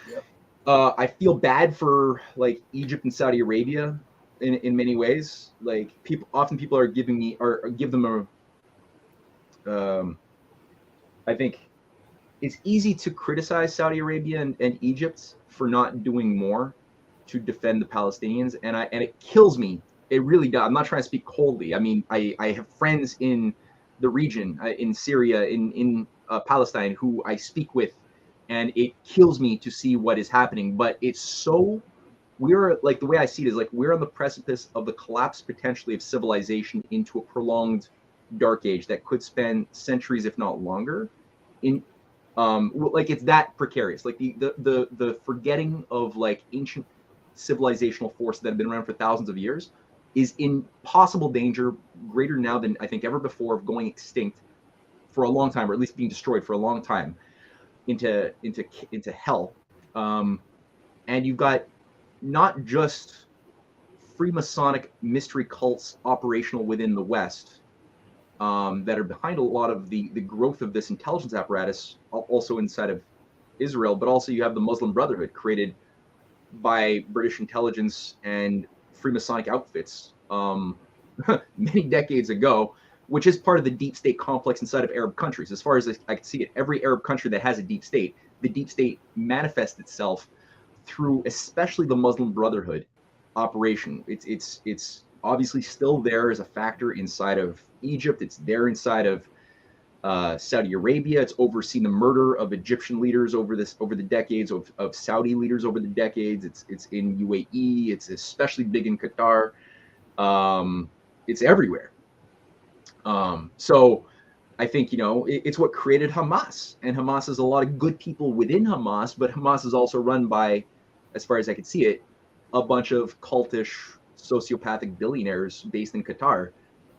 Yep. I feel bad for like Egypt and Saudi Arabia in many ways. Like people are give them a I think it's easy to criticize Saudi Arabia and Egypt for not doing more to defend the Palestinians, and it kills me. It really does. I'm not trying to speak coldly. I mean, I have friends in the region, in Syria, in Palestine, who I speak with, and it kills me to see what is happening. But we're like, the way I see it is like we're on the precipice of the collapse potentially of civilization into a prolonged dark age that could span centuries, if not longer. Like it's that precarious. Like the forgetting of like ancient civilizational forces that have been around for thousands of years is in possible danger, greater now than I think ever before, of going extinct for a long time, or at least being destroyed for a long time into hell. And you've got not just Freemasonic mystery cults operational within the West that are behind a lot of the growth of this intelligence apparatus, also inside of Israel, but also you have the Muslim Brotherhood created by British intelligence and Freemasonic outfits many decades ago, which is part of the deep state complex inside of Arab countries. As far as I can see it, every Arab country that has a deep state, the deep state manifests itself through especially the Muslim Brotherhood operation. It's obviously still there as a factor inside of Egypt. It's there inside of Saudi Arabia. It's overseen the murder of Egyptian leaders over the decades, of Saudi leaders over the decades. It's in UAE. It's especially big in Qatar. It's everywhere. So I think, it's what created Hamas, and Hamas has a lot of good people within Hamas, but Hamas is also run by, as far as I can see it, a bunch of cultish sociopathic billionaires based in Qatar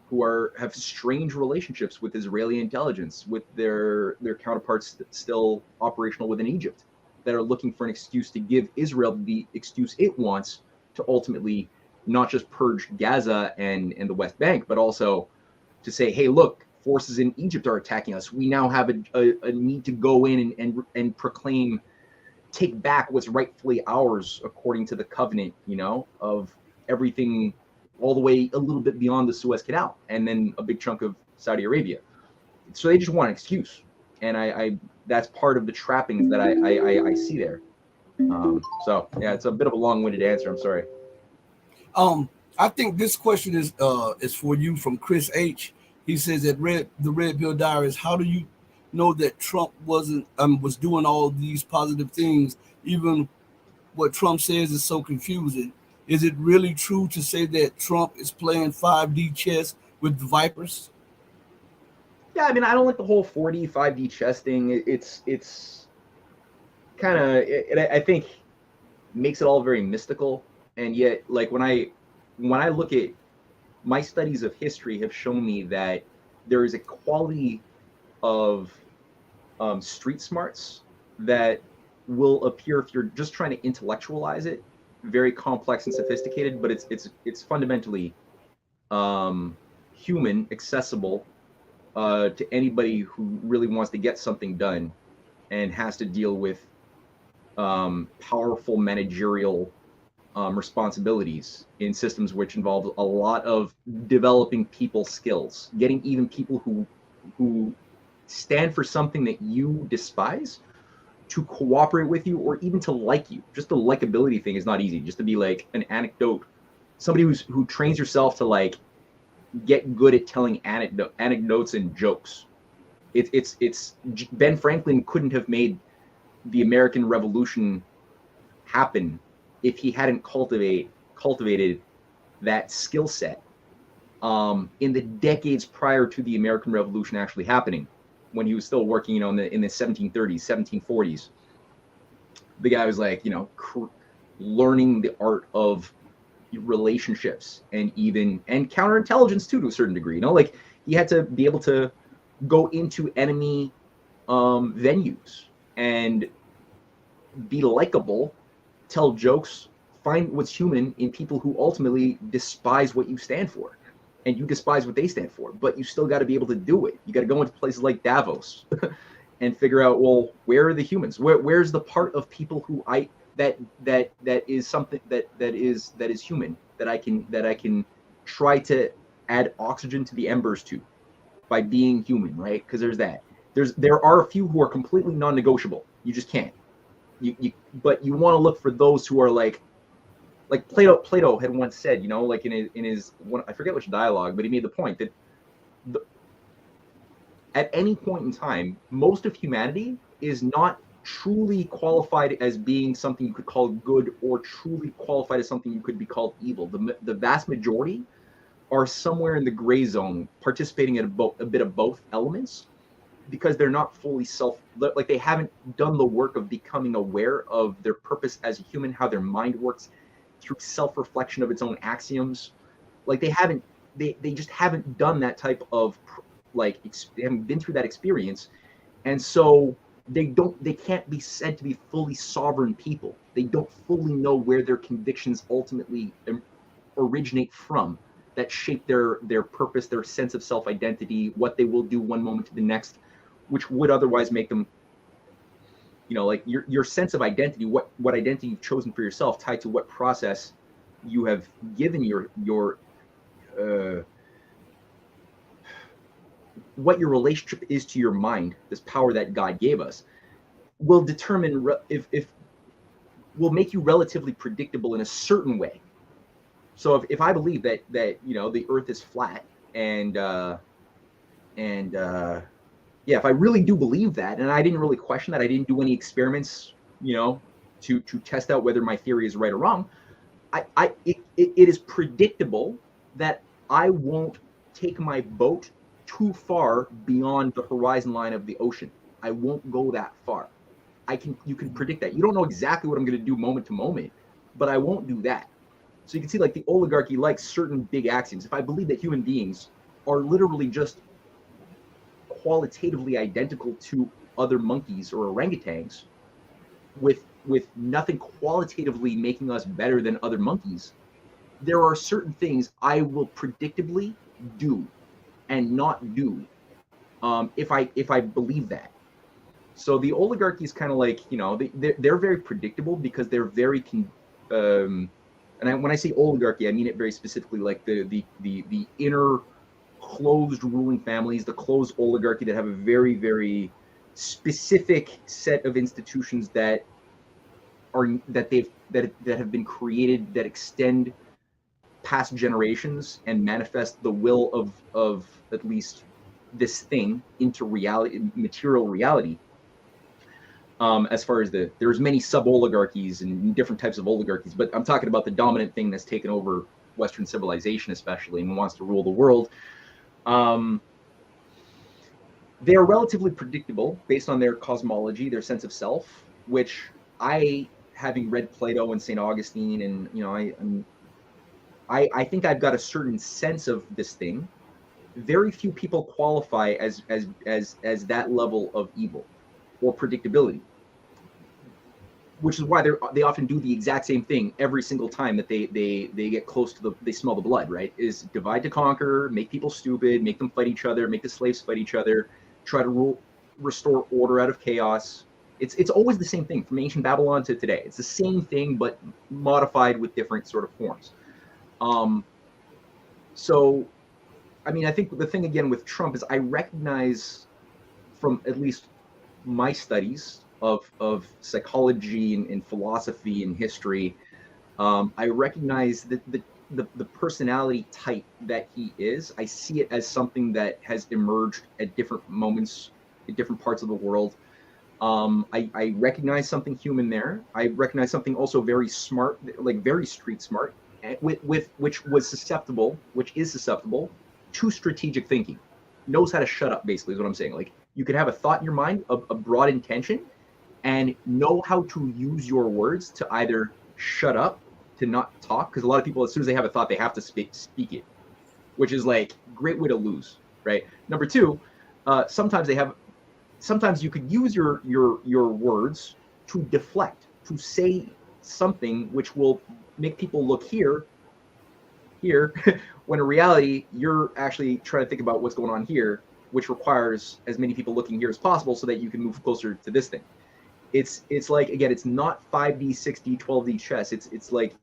who have strange relationships with Israeli intelligence, with their counterparts still operational within Egypt, that are looking for an excuse to give Israel the excuse it wants to ultimately not just purge Gaza and the West Bank, but also to say, hey, look, forces in Egypt are attacking us. We now have a need to go in and proclaim, take back what's rightfully ours according to the covenant, of everything all the way a little bit beyond the Suez Canal, and then a big chunk of Saudi Arabia. So they just want an excuse, and I that's part of the trappings that I see there. So yeah, it's a bit of a long-winded answer. I'm sorry. I think this question is for you, from Chris H. He says that the Red Pill Diaries, how do you know that Trump was doing all these positive things? Even what Trump says is so confusing. Is it really true to say that Trump is playing 5D chess with the Vipers? Yeah, I mean, I don't like the whole 4D, 5D chess thing. It's kind of, I think, makes it all very mystical. And yet, like, when I look at my studies of history, have shown me that there is a quality of street smarts that will appear, if you're just trying to intellectualize it, very complex and sophisticated, but it's fundamentally human, accessible to anybody who really wants to get something done and has to deal with powerful managerial responsibilities in systems which involve a lot of developing people skills, getting even people who stand for something that you despise to cooperate with you, or even to like you. Just the likability thing is not easy. Just to be like an anecdote, somebody who trains yourself to like get good at telling anecdotes and jokes. It's Ben Franklin couldn't have made the American Revolution happen if he hadn't cultivated that skill set in the decades prior to the American Revolution actually happening, when he was still working, in the 1730s, 1740s. The guy was like, learning the art of relationships and counterintelligence too, to a certain degree. Like, he had to be able to go into enemy venues and be likable, tell jokes, find what's human in people who ultimately despise what you stand for, and you despise what they stand for, but you still got to be able to do it. You got to go into places like Davos and figure out, well, where are the humans? Where's the part of people who that is something that is human, that I can try to add oxygen to the embers to by being human, right? Because there are a few who are completely non-negotiable. You just can't. But you want to look for those who are like Plato had once said, like in his one, I forget which dialogue, but he made the point that at any point in time, most of humanity is not truly qualified as being something you could call good, or truly qualified as something you could be called evil. The vast majority are somewhere in the gray zone, participating in a bit of both elements, because they're not fully like they haven't done the work of becoming aware of their purpose as a human, how their mind works through self-reflection of its own axioms. Like they just haven't done that type of, like, they haven't been through that experience. And so they can't be said to be fully sovereign people. They don't fully know where their convictions ultimately originate from, that shape their purpose, their sense of self-identity, what they will do one moment to the next, which would otherwise make them, like your sense of identity, what identity you've chosen for yourself, tied to what process you have given your what your relationship is to your mind, this power that God gave us, will determine if will make you relatively predictable in a certain way. So if I believe that the earth is flat and if I really do believe that, and I didn't really question that, I didn't do any experiments, to test out whether my theory is right or wrong, it is predictable that I won't take my boat too far beyond the horizon line of the ocean. I won't go that far. You can predict that. You don't know exactly what I'm going to do moment to moment, but I won't do that. So you can see, like, the oligarchy likes certain big axioms. If I believe that human beings are literally just qualitatively identical to other monkeys or orangutans, with nothing qualitatively making us better than other monkeys, there are certain things I will predictably do and not do if I believe that. So the oligarchy is kind of like, they're very predictable because they're very when I say oligarchy, I mean it very specifically, like the inner closed ruling families, the closed oligarchy that have a very, very specific set of institutions that have been created, that extend past generations and manifest the will of at least this thing into reality, material reality. As far as there's many sub-oligarchies and different types of oligarchies, but I'm talking about the dominant thing that's taken over Western civilization, especially, and wants to rule the world. They are relatively predictable based on their cosmology, their sense of self, which I, having read Plato and St. Augustine, and I think I've got a certain sense of this thing. Very few people qualify as that level of evil or predictability, which is why they often do the exact same thing every single time that they get close to they smell the blood, right? Is divide to conquer, make people stupid, make them fight each other, make the slaves fight each other, try to restore order out of chaos. It's always the same thing from ancient Babylon to today. It's the same thing, but modified with different sort of forms. So, I mean, I think the thing again with Trump is I recognize, from at least my studies of psychology and philosophy and history, I recognize that the personality type that he is. I see it as something that has emerged at different moments in different parts of the world. I recognize something human there. I recognize something also very smart, like very street smart, which is susceptible to strategic thinking. Knows how to shut up, basically, is what I'm saying. Like, you can have a thought in your mind, a broad intention, and know how to use your words to either shut up, to not talk, because a lot of people, as soon as they have a thought, they have to speak it, which is like great way to lose, right? Number two, sometimes you could use your words to deflect, to say something which will make people look here, when in reality, you're actually trying to think about what's going on here, which requires as many people looking here as possible so that you can move closer to this thing. It's like, again, it's not 5D, 6D, 12D chess. It's like,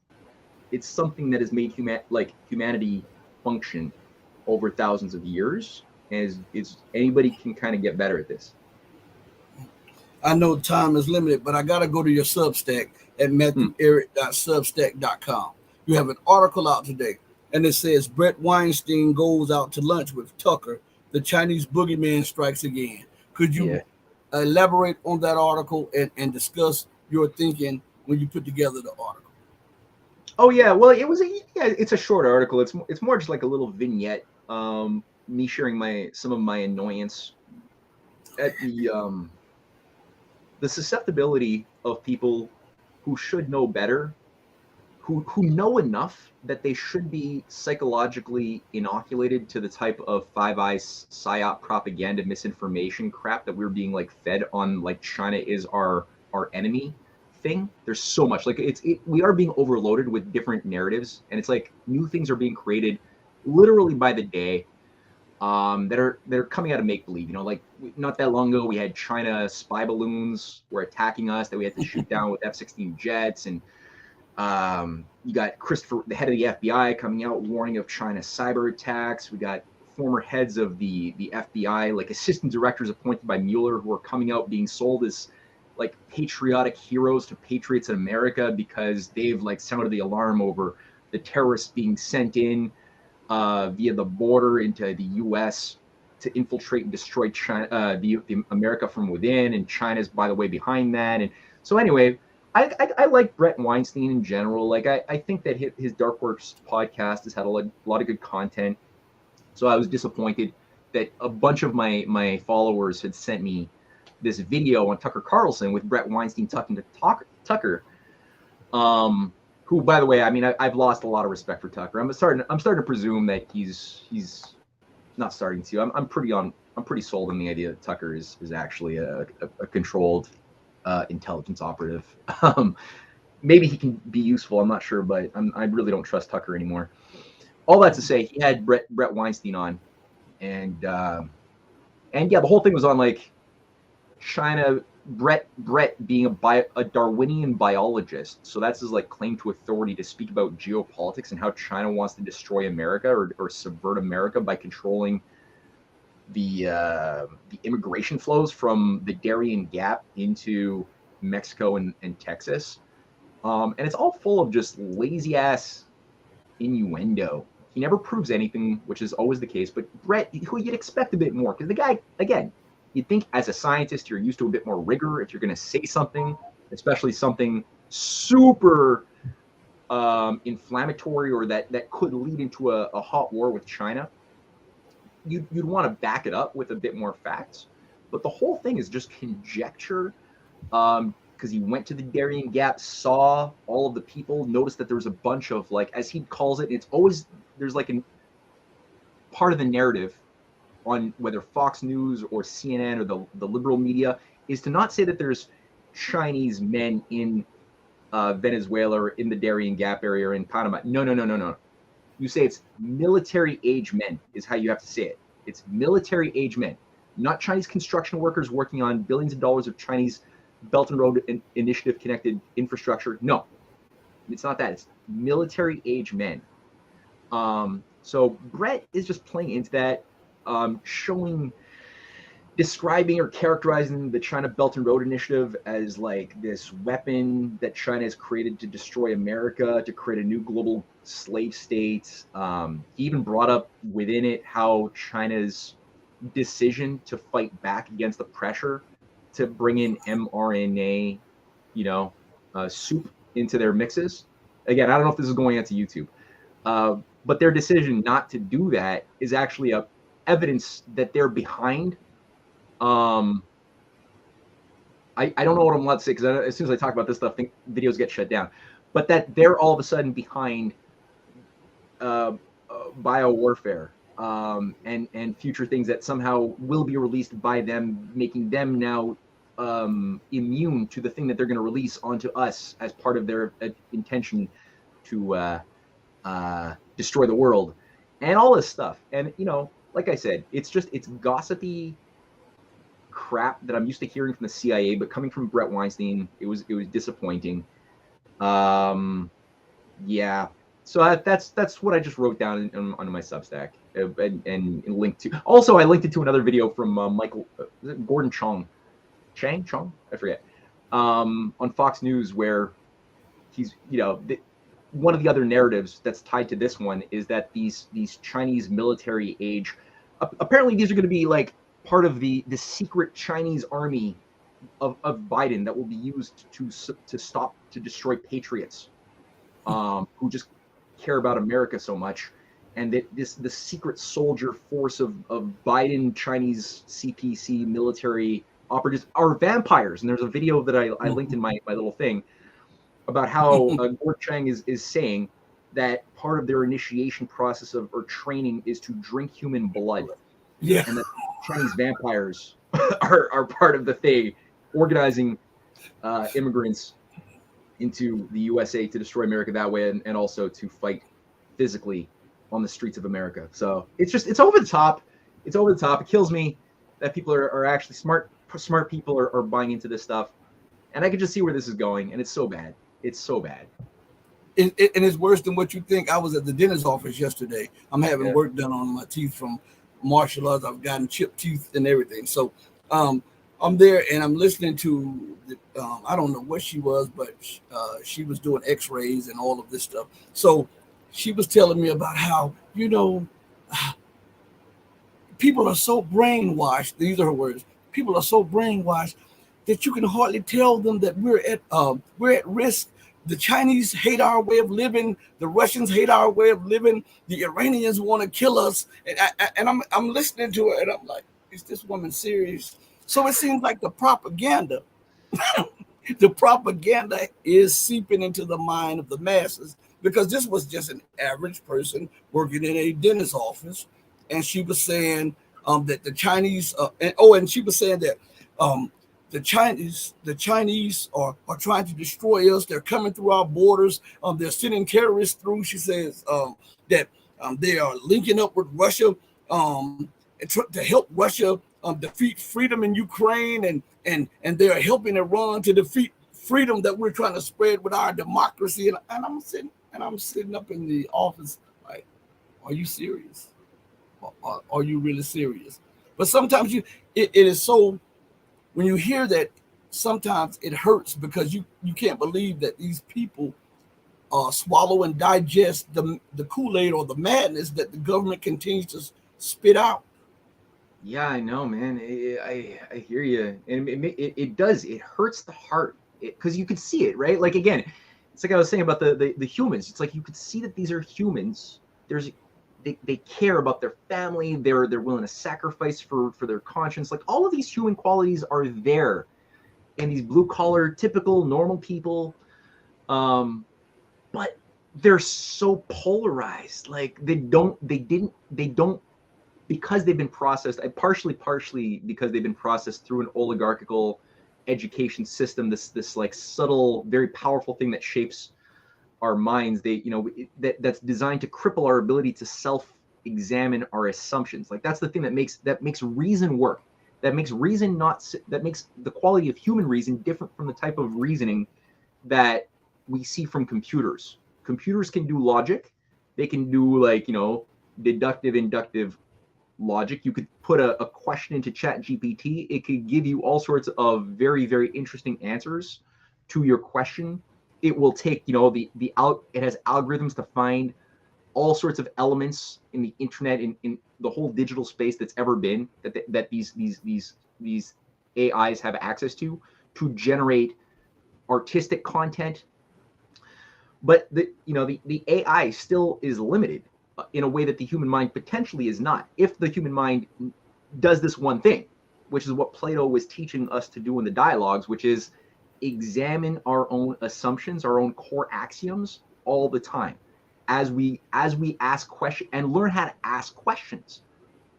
it's something that has made humanity function over thousands of years, and anybody can kind of get better at this. I know time is limited, but I got to go to your Substack at MatthewEhret.substack.com. You have an article out today, and it says Brett Weinstein goes out to lunch with Tucker. The Chinese boogeyman strikes again. Could you elaborate on that article and discuss your thinking when you put together the article? Oh yeah, well, it's a short article. It's more just like a little vignette, me sharing some of my annoyance at the susceptibility of people who should know better, who know enough that they should be psychologically inoculated to the type of Five Eyes psyop propaganda misinformation crap that we're being like fed on, like China is our enemy thing. There's so much, like we are being overloaded with different narratives, and it's like new things are being created literally by the day. that are coming out of make believe. You know, like not that long ago, we had China spy balloons were attacking us that we had to shoot down with F-16 jets, and you got Christopher, the head of the FBI, coming out warning of China cyber attacks. We got former heads of the FBI, like assistant directors appointed by Mueller, who are coming out being sold as like patriotic heroes to patriots in America because they've like sounded the alarm over the terrorists being sent in via the border into the U.S. to infiltrate and destroy China, the America from within, and China's, by the way, behind that. And so anyway, I like Brett Weinstein in general. Like I think that his Dark Horse podcast has had a lot of good content. So I was disappointed that a bunch of my followers had sent me this video on Tucker Carlson with Brett Weinstein talking to Tucker, who, by the way, I mean, I've lost a lot of respect for Tucker. I'm starting to presume that he's not starting to. I'm pretty sold on the idea that Tucker is actually a controlled intelligence operative. Maybe he can be useful. I'm not sure, but I really don't trust Tucker anymore. All that to say, he had Brett Weinstein on, and yeah, the whole thing was on like China. Brett being a Darwinian biologist, so that's his like claim to authority to speak about geopolitics and how China wants to destroy America or subvert America by controlling the immigration flows from the Darien Gap into Mexico and Texas, and it's all full of just lazy ass innuendo. He never proves anything, which is always the case. But Brett, who you'd expect a bit more, because the guy, again, you'd think as a scientist you're used to a bit more rigor if you're going to say something, especially something super inflammatory or that could lead into a hot war with China. You'd want to back it up with a bit more facts. But the whole thing is just conjecture, because he went to the Darien Gap, saw all of the people, noticed that there was a bunch of, like, as he calls it, it's always, there's like a part of the narrative on whether Fox News or CNN or the liberal media is to not say that there's Chinese men in Venezuela or in the Darien Gap area or in Panama. No. You say it's military age men is how you have to say it. It's military age men, not Chinese construction workers working on billions of dollars of Chinese Belt and Road Initiative connected infrastructure. No, it's not that. It's military age men. So Brett is just playing into that, describing or characterizing the China Belt and Road Initiative as like this weapon that China has created to destroy America, to create a new global slave state. He even brought up within it how China's decision to fight back against the pressure to bring in mRNA, soup into their mixes. Again, I don't know if this is going onto YouTube, but their decision not to do that is actually evidence that they're behind. I don't know what I'm allowed to say, because as soon as I talk about this stuff, videos get shut down. But that they're all of a sudden behind biowarfare and future things that somehow will be released by them, making them now immune to the thing that they're going to release onto us as part of their intention to destroy the world and all this stuff. And, like I said, it's gossipy crap that I'm used to hearing from the CIA, but coming from Brett Weinstein, it was disappointing. Yeah. So that's what I just wrote down on my Substack and linked to. Also, I linked it to another video from Michael Gordon Chong, I forget, on Fox News, where he's one of the other narratives that's tied to this one is that these Chinese military age, apparently these are going to be like part of the secret Chinese army of Biden that will be used to destroy patriots who just care about America so much, and that the secret soldier force of Biden Chinese CPC military operatives are vampires. And there's a video that I linked in my little thing about how Gordon Chang is saying that part of their initiation process or training is to drink human blood. Yeah. And that Chinese vampires are part of the thing, organizing immigrants into the USA to destroy America that way, and also to fight physically on the streets of America. So it's over the top. It's over the top. It kills me that people are actually smart people are buying into this stuff. And I can just see where this is going, and it's so bad. It's so bad. And it's worse than what you think. I was at the dentist's office yesterday. I'm having work done on my teeth from martial arts. I've gotten chipped teeth and everything. So I'm there and I'm listening to, I don't know what she was, but she was doing x-rays and all of this stuff. So she was telling me about how, people are so brainwashed. These are her words. People are so brainwashed that you can hardly tell them that we're at risk. The Chinese hate our way of living. The Russians hate our way of living. The Iranians want to kill us. And I'm listening to her, and I'm like, is this woman serious? So it seems like the propaganda is seeping into the mind of the masses, because this was just an average person working in a dentist's office, and she was saying that the Chinese and she was saying that the Chinese are trying to destroy us. They're coming through our borders. They're sending terrorists through. She says that they are linking up with Russia to help Russia defeat freedom in Ukraine, and they are helping Iran to defeat freedom that we're trying to spread with our democracy. And I'm sitting up in the office like, are you serious? Are you really serious? But sometimes it is so. When you hear that, sometimes it hurts, because you can't believe that these people swallow and digest the Kool-Aid or the madness that the government continues to spit out. Yeah, I know, man. I hear you, and it does. It hurts the heart, because you could see it, right? Like, again, it's like I was saying about the humans. It's like you could see that these are humans. They care about their family. They're willing to sacrifice for their conscience. Like, all of these human qualities are there in these blue collar, typical, normal people. But they're so polarized. Like, they don't because they've been processed. Partially because they've been processed through an oligarchical education system. This like subtle, very powerful thing that shapes our minds. That's designed to cripple our ability to self-examine our assumptions. Like, that's the thing that makes reason work. That makes the quality of human reason different from the type of reasoning that we see from computers. Computers can do logic. They can do, like, deductive, inductive logic. You could put a question into ChatGPT. It could give you all sorts of very, very interesting answers to your question. It will take, it has algorithms to find all sorts of elements in the internet, in the whole digital space that's ever been, that these AIs have access to generate artistic content. But the AI still is limited in a way that the human mind potentially is not. If the human mind does this one thing, which is what Plato was teaching us to do in the dialogues, which is examine our own assumptions, our own core axioms all the time, as we ask questions and learn how to ask questions.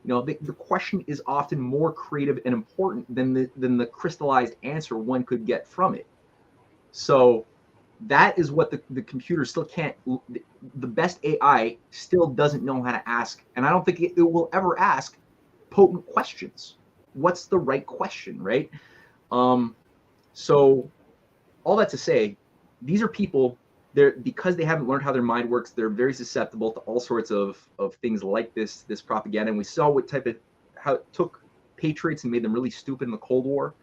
The question is often more creative and important than the crystallized answer one could get from it. So that is what the computer still can't. The best AI still doesn't know how to ask, and I don't think it will ever ask potent questions. What's the right question, right? So all that to say, these are people, because they haven't learned how their mind works, they're very susceptible to all sorts of things like this propaganda. And we saw how it took patriots and made them really stupid in the Cold War.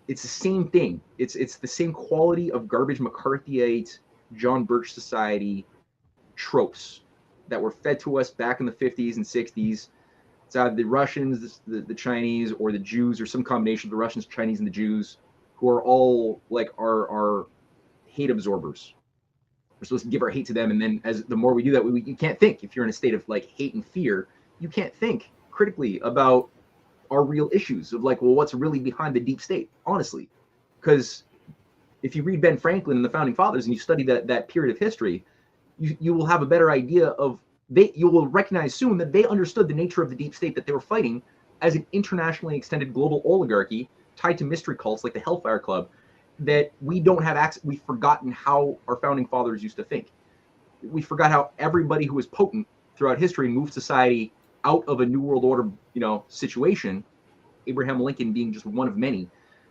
It's the same thing. It's the same quality of garbage McCarthyite, John Birch Society tropes that were fed to us back in the 50s and 60s. It's either the Russians, the Chinese, or the Jews, or some combination of the Russians, Chinese, and the Jews, who are all like our hate absorbers. We're supposed to give our hate to them, and then as the more we do that, you can't think. If you're in a state of like hate and fear, you can't think critically about our real issues of like, well, what's really behind the deep state, honestly. Because if you read Ben Franklin and the Founding Fathers and you study that period of history, you will have a better idea of you will recognize soon that they understood the nature of the deep state that they were fighting as an internationally extended global oligarchy tied to mystery cults like the Hellfire Club, that we don't have access. We've forgotten how our founding fathers used to think. We forgot how everybody who was potent throughout history moved society out of a New World Order, situation, Abraham Lincoln being just one of many,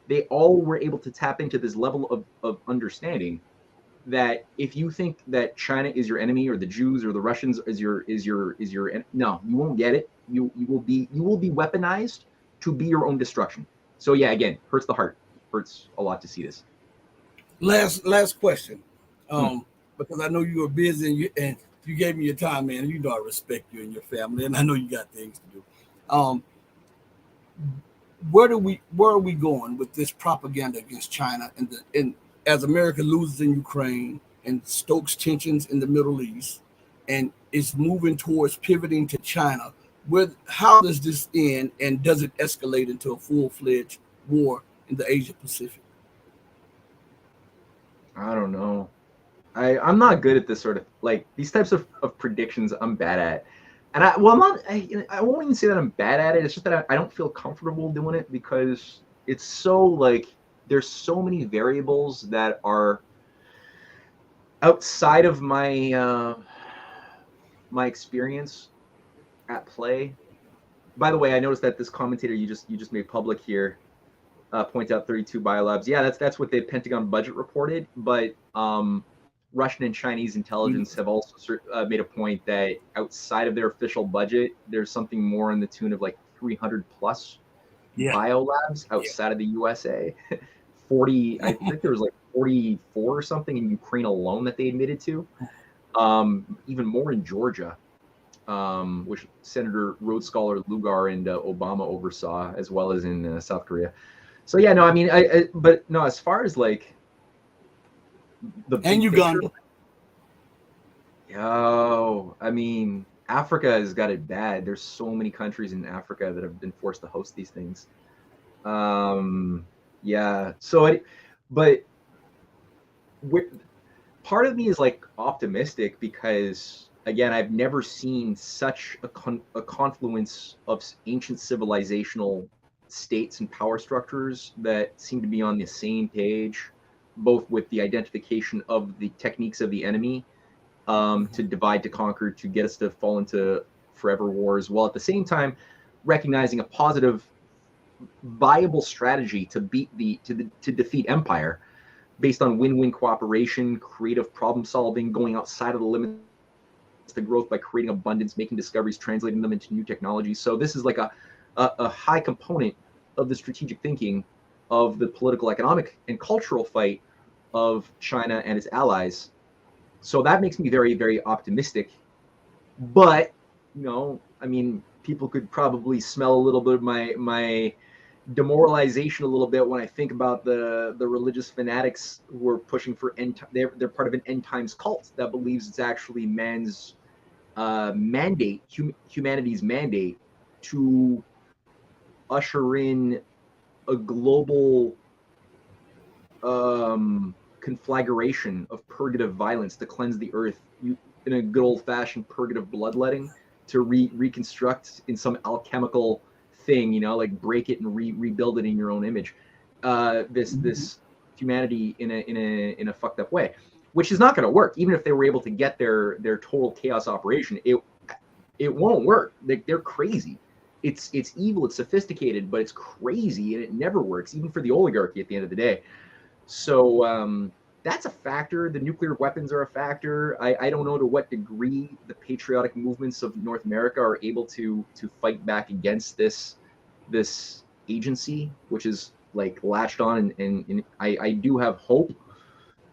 they all were able to tap into this level of understanding that if you think that China is your enemy or the Jews or the Russians no, you won't get it. You will be weaponized to be your own destruction. So yeah, again, hurts the heart. Hurts a lot to see this. Last question, because I know you are busy and you gave me your time, man. You know I respect you and your family, and I know you got things to do. Where are we going with this propaganda against China and as America loses in Ukraine and stokes tensions in the Middle East and is moving towards pivoting to China? How does this end, and does it escalate into a full-fledged war in the Asia Pacific? I don't know. I'm not good at this sort of, like, these types of predictions. I'm bad at. And I won't even say that I'm bad at it. It's just that I don't feel comfortable doing it because it's so, like, there's so many variables that are outside of my my experience at play. By the way, I noticed that this commentator you just made public here points out 32 biolabs. Yeah, that's what the Pentagon budget reported, but Russian and Chinese intelligence have also made a point that outside of their official budget, there's something more in the tune of like 300 plus biolabs outside of the USA. 40, I think there was like 44 or something in Ukraine alone that they admitted to. Even more in Georgia, which Senator Rhodes Scholar Lugar and Obama oversaw, as well as in South Korea. So yeah, no, I mean, but no, as far as like and Uganda. I mean, Africa has got it bad. There's so many countries in Africa that have been forced to host these things. Yeah. So, but part of me is like optimistic because, again, I've never seen such a confluence of ancient civilizational states and power structures that seem to be on the same page, both with the identification of the techniques of the enemy to divide, to conquer, to get us to fall into forever wars, while at the same time recognizing a positive, viable strategy to defeat empire based on win-win cooperation, creative problem solving, going outside of the limits of growth by creating abundance, making discoveries, translating them into new technologies. So this is like a high component of the strategic thinking of the political, economic, and cultural fight of China and its allies. So that makes me very, very optimistic. But, I mean, people could probably smell a little bit of my demoralization a little bit when I think about the religious fanatics who are pushing for they're part of an end times cult that believes it's actually man's mandate, humanity's mandate to usher in a global conflagration of purgative violence to cleanse the earth in a good old-fashioned purgative bloodletting to reconstruct in some alchemical thing, like break it and rebuild it in your own image. This humanity in a fucked up way, which is not going to work. Even if they were able to get their total chaos operation, it won't work. They're crazy. It's evil, it's sophisticated, but it's crazy, and it never works, even for the oligarchy at the end of the day. So that's a factor. The nuclear weapons are a factor. I don't know to what degree the patriotic movements of North America are able to fight back against this agency, which is like latched on, and I do have hope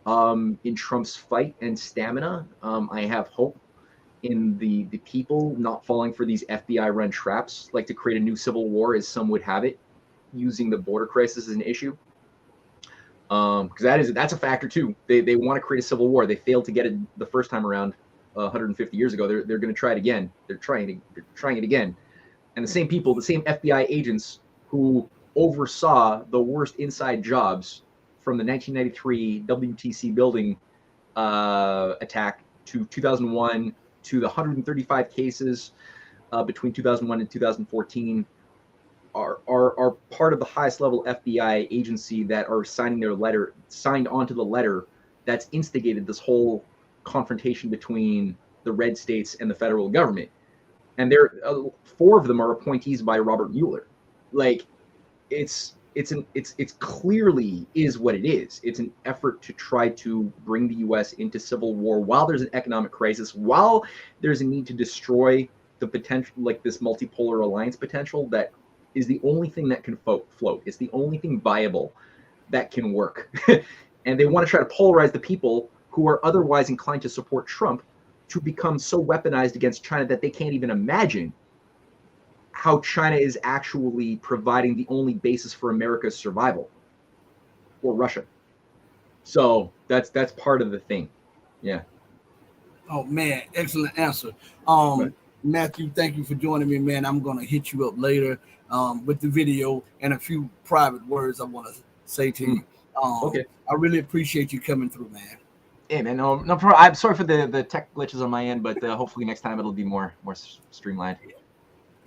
in Trump's fight and stamina. I have hope in the people not falling for these FBI-run traps, like to create a new civil war, as some would have it, using the border crisis as an issue. Because that's a factor too. They want to create a civil war. They failed to get it the first time around 150 years ago. They're going to try it again. They're trying it again. And the same people, the same FBI agents who oversaw the worst inside jobs from the 1993 WTC building attack to 2001 to the 135 cases between 2001 and 2014 are part of the highest level FBI agency that are signed onto the letter that's instigated this whole confrontation between the red states and the federal government. and they're 4 of them are appointees by Robert Mueller. Like, it's clearly is what it is. It's an effort to try to bring the U.S. into civil war while there's an economic crisis, while there's a need to destroy the potential, like this multipolar alliance potential that is the only thing that can float. It's the only thing viable that can work. And they want to try to polarize the people who are otherwise inclined to support Trump to become so weaponized against China that they can't even imagine how China is actually providing the only basis for America's survival, or Russia. So that's part of the thing. Yeah. Oh man, excellent answer. Right. Matthew, thank you for joining me, man. I'm gonna hit you up later with the video and a few private words I want to say to you. Okay. I really appreciate you coming through, man. Hey man, no problem. I'm sorry for the tech glitches on my end, but hopefully next time it'll be more streamlined.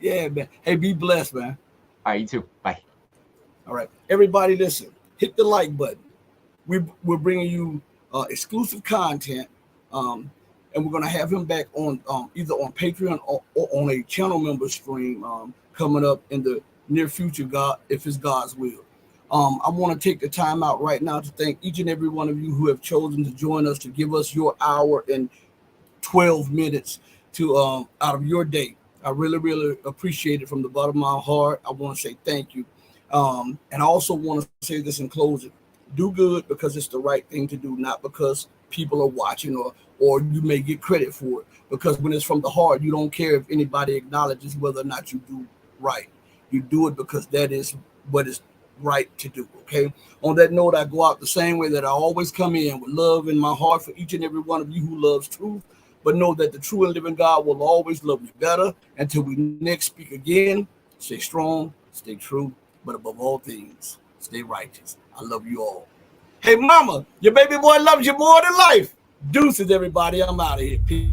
Yeah, man. Hey, be blessed, man. All right, you too. Bye. All right, everybody, listen. Hit the like button. We're bringing you exclusive content, and we're gonna have him back on either on Patreon or on a channel member stream coming up in the near future, God, if it's God's will. I want to take the time out right now to thank each and every one of you who have chosen to join us, to give us your hour and 12 minutes to out of your day. I really, really appreciate it from the bottom of my heart. I want to say thank you. And I also want to say this in closing. Do good because it's the right thing to do, not because people are watching or you may get credit for it. Because when it's from the heart, you don't care if anybody acknowledges whether or not you do right. You do it because that is what is right to do, okay? On that note, I go out the same way that I always come in, with love in my heart for each and every one of you who loves truth. But know that the true and living God will always love you better. Until we next speak again, stay strong, stay true, but above all things, stay righteous. I love you all. Hey, mama, your baby boy loves you more than life. Deuces, everybody. I'm out of here. Peace.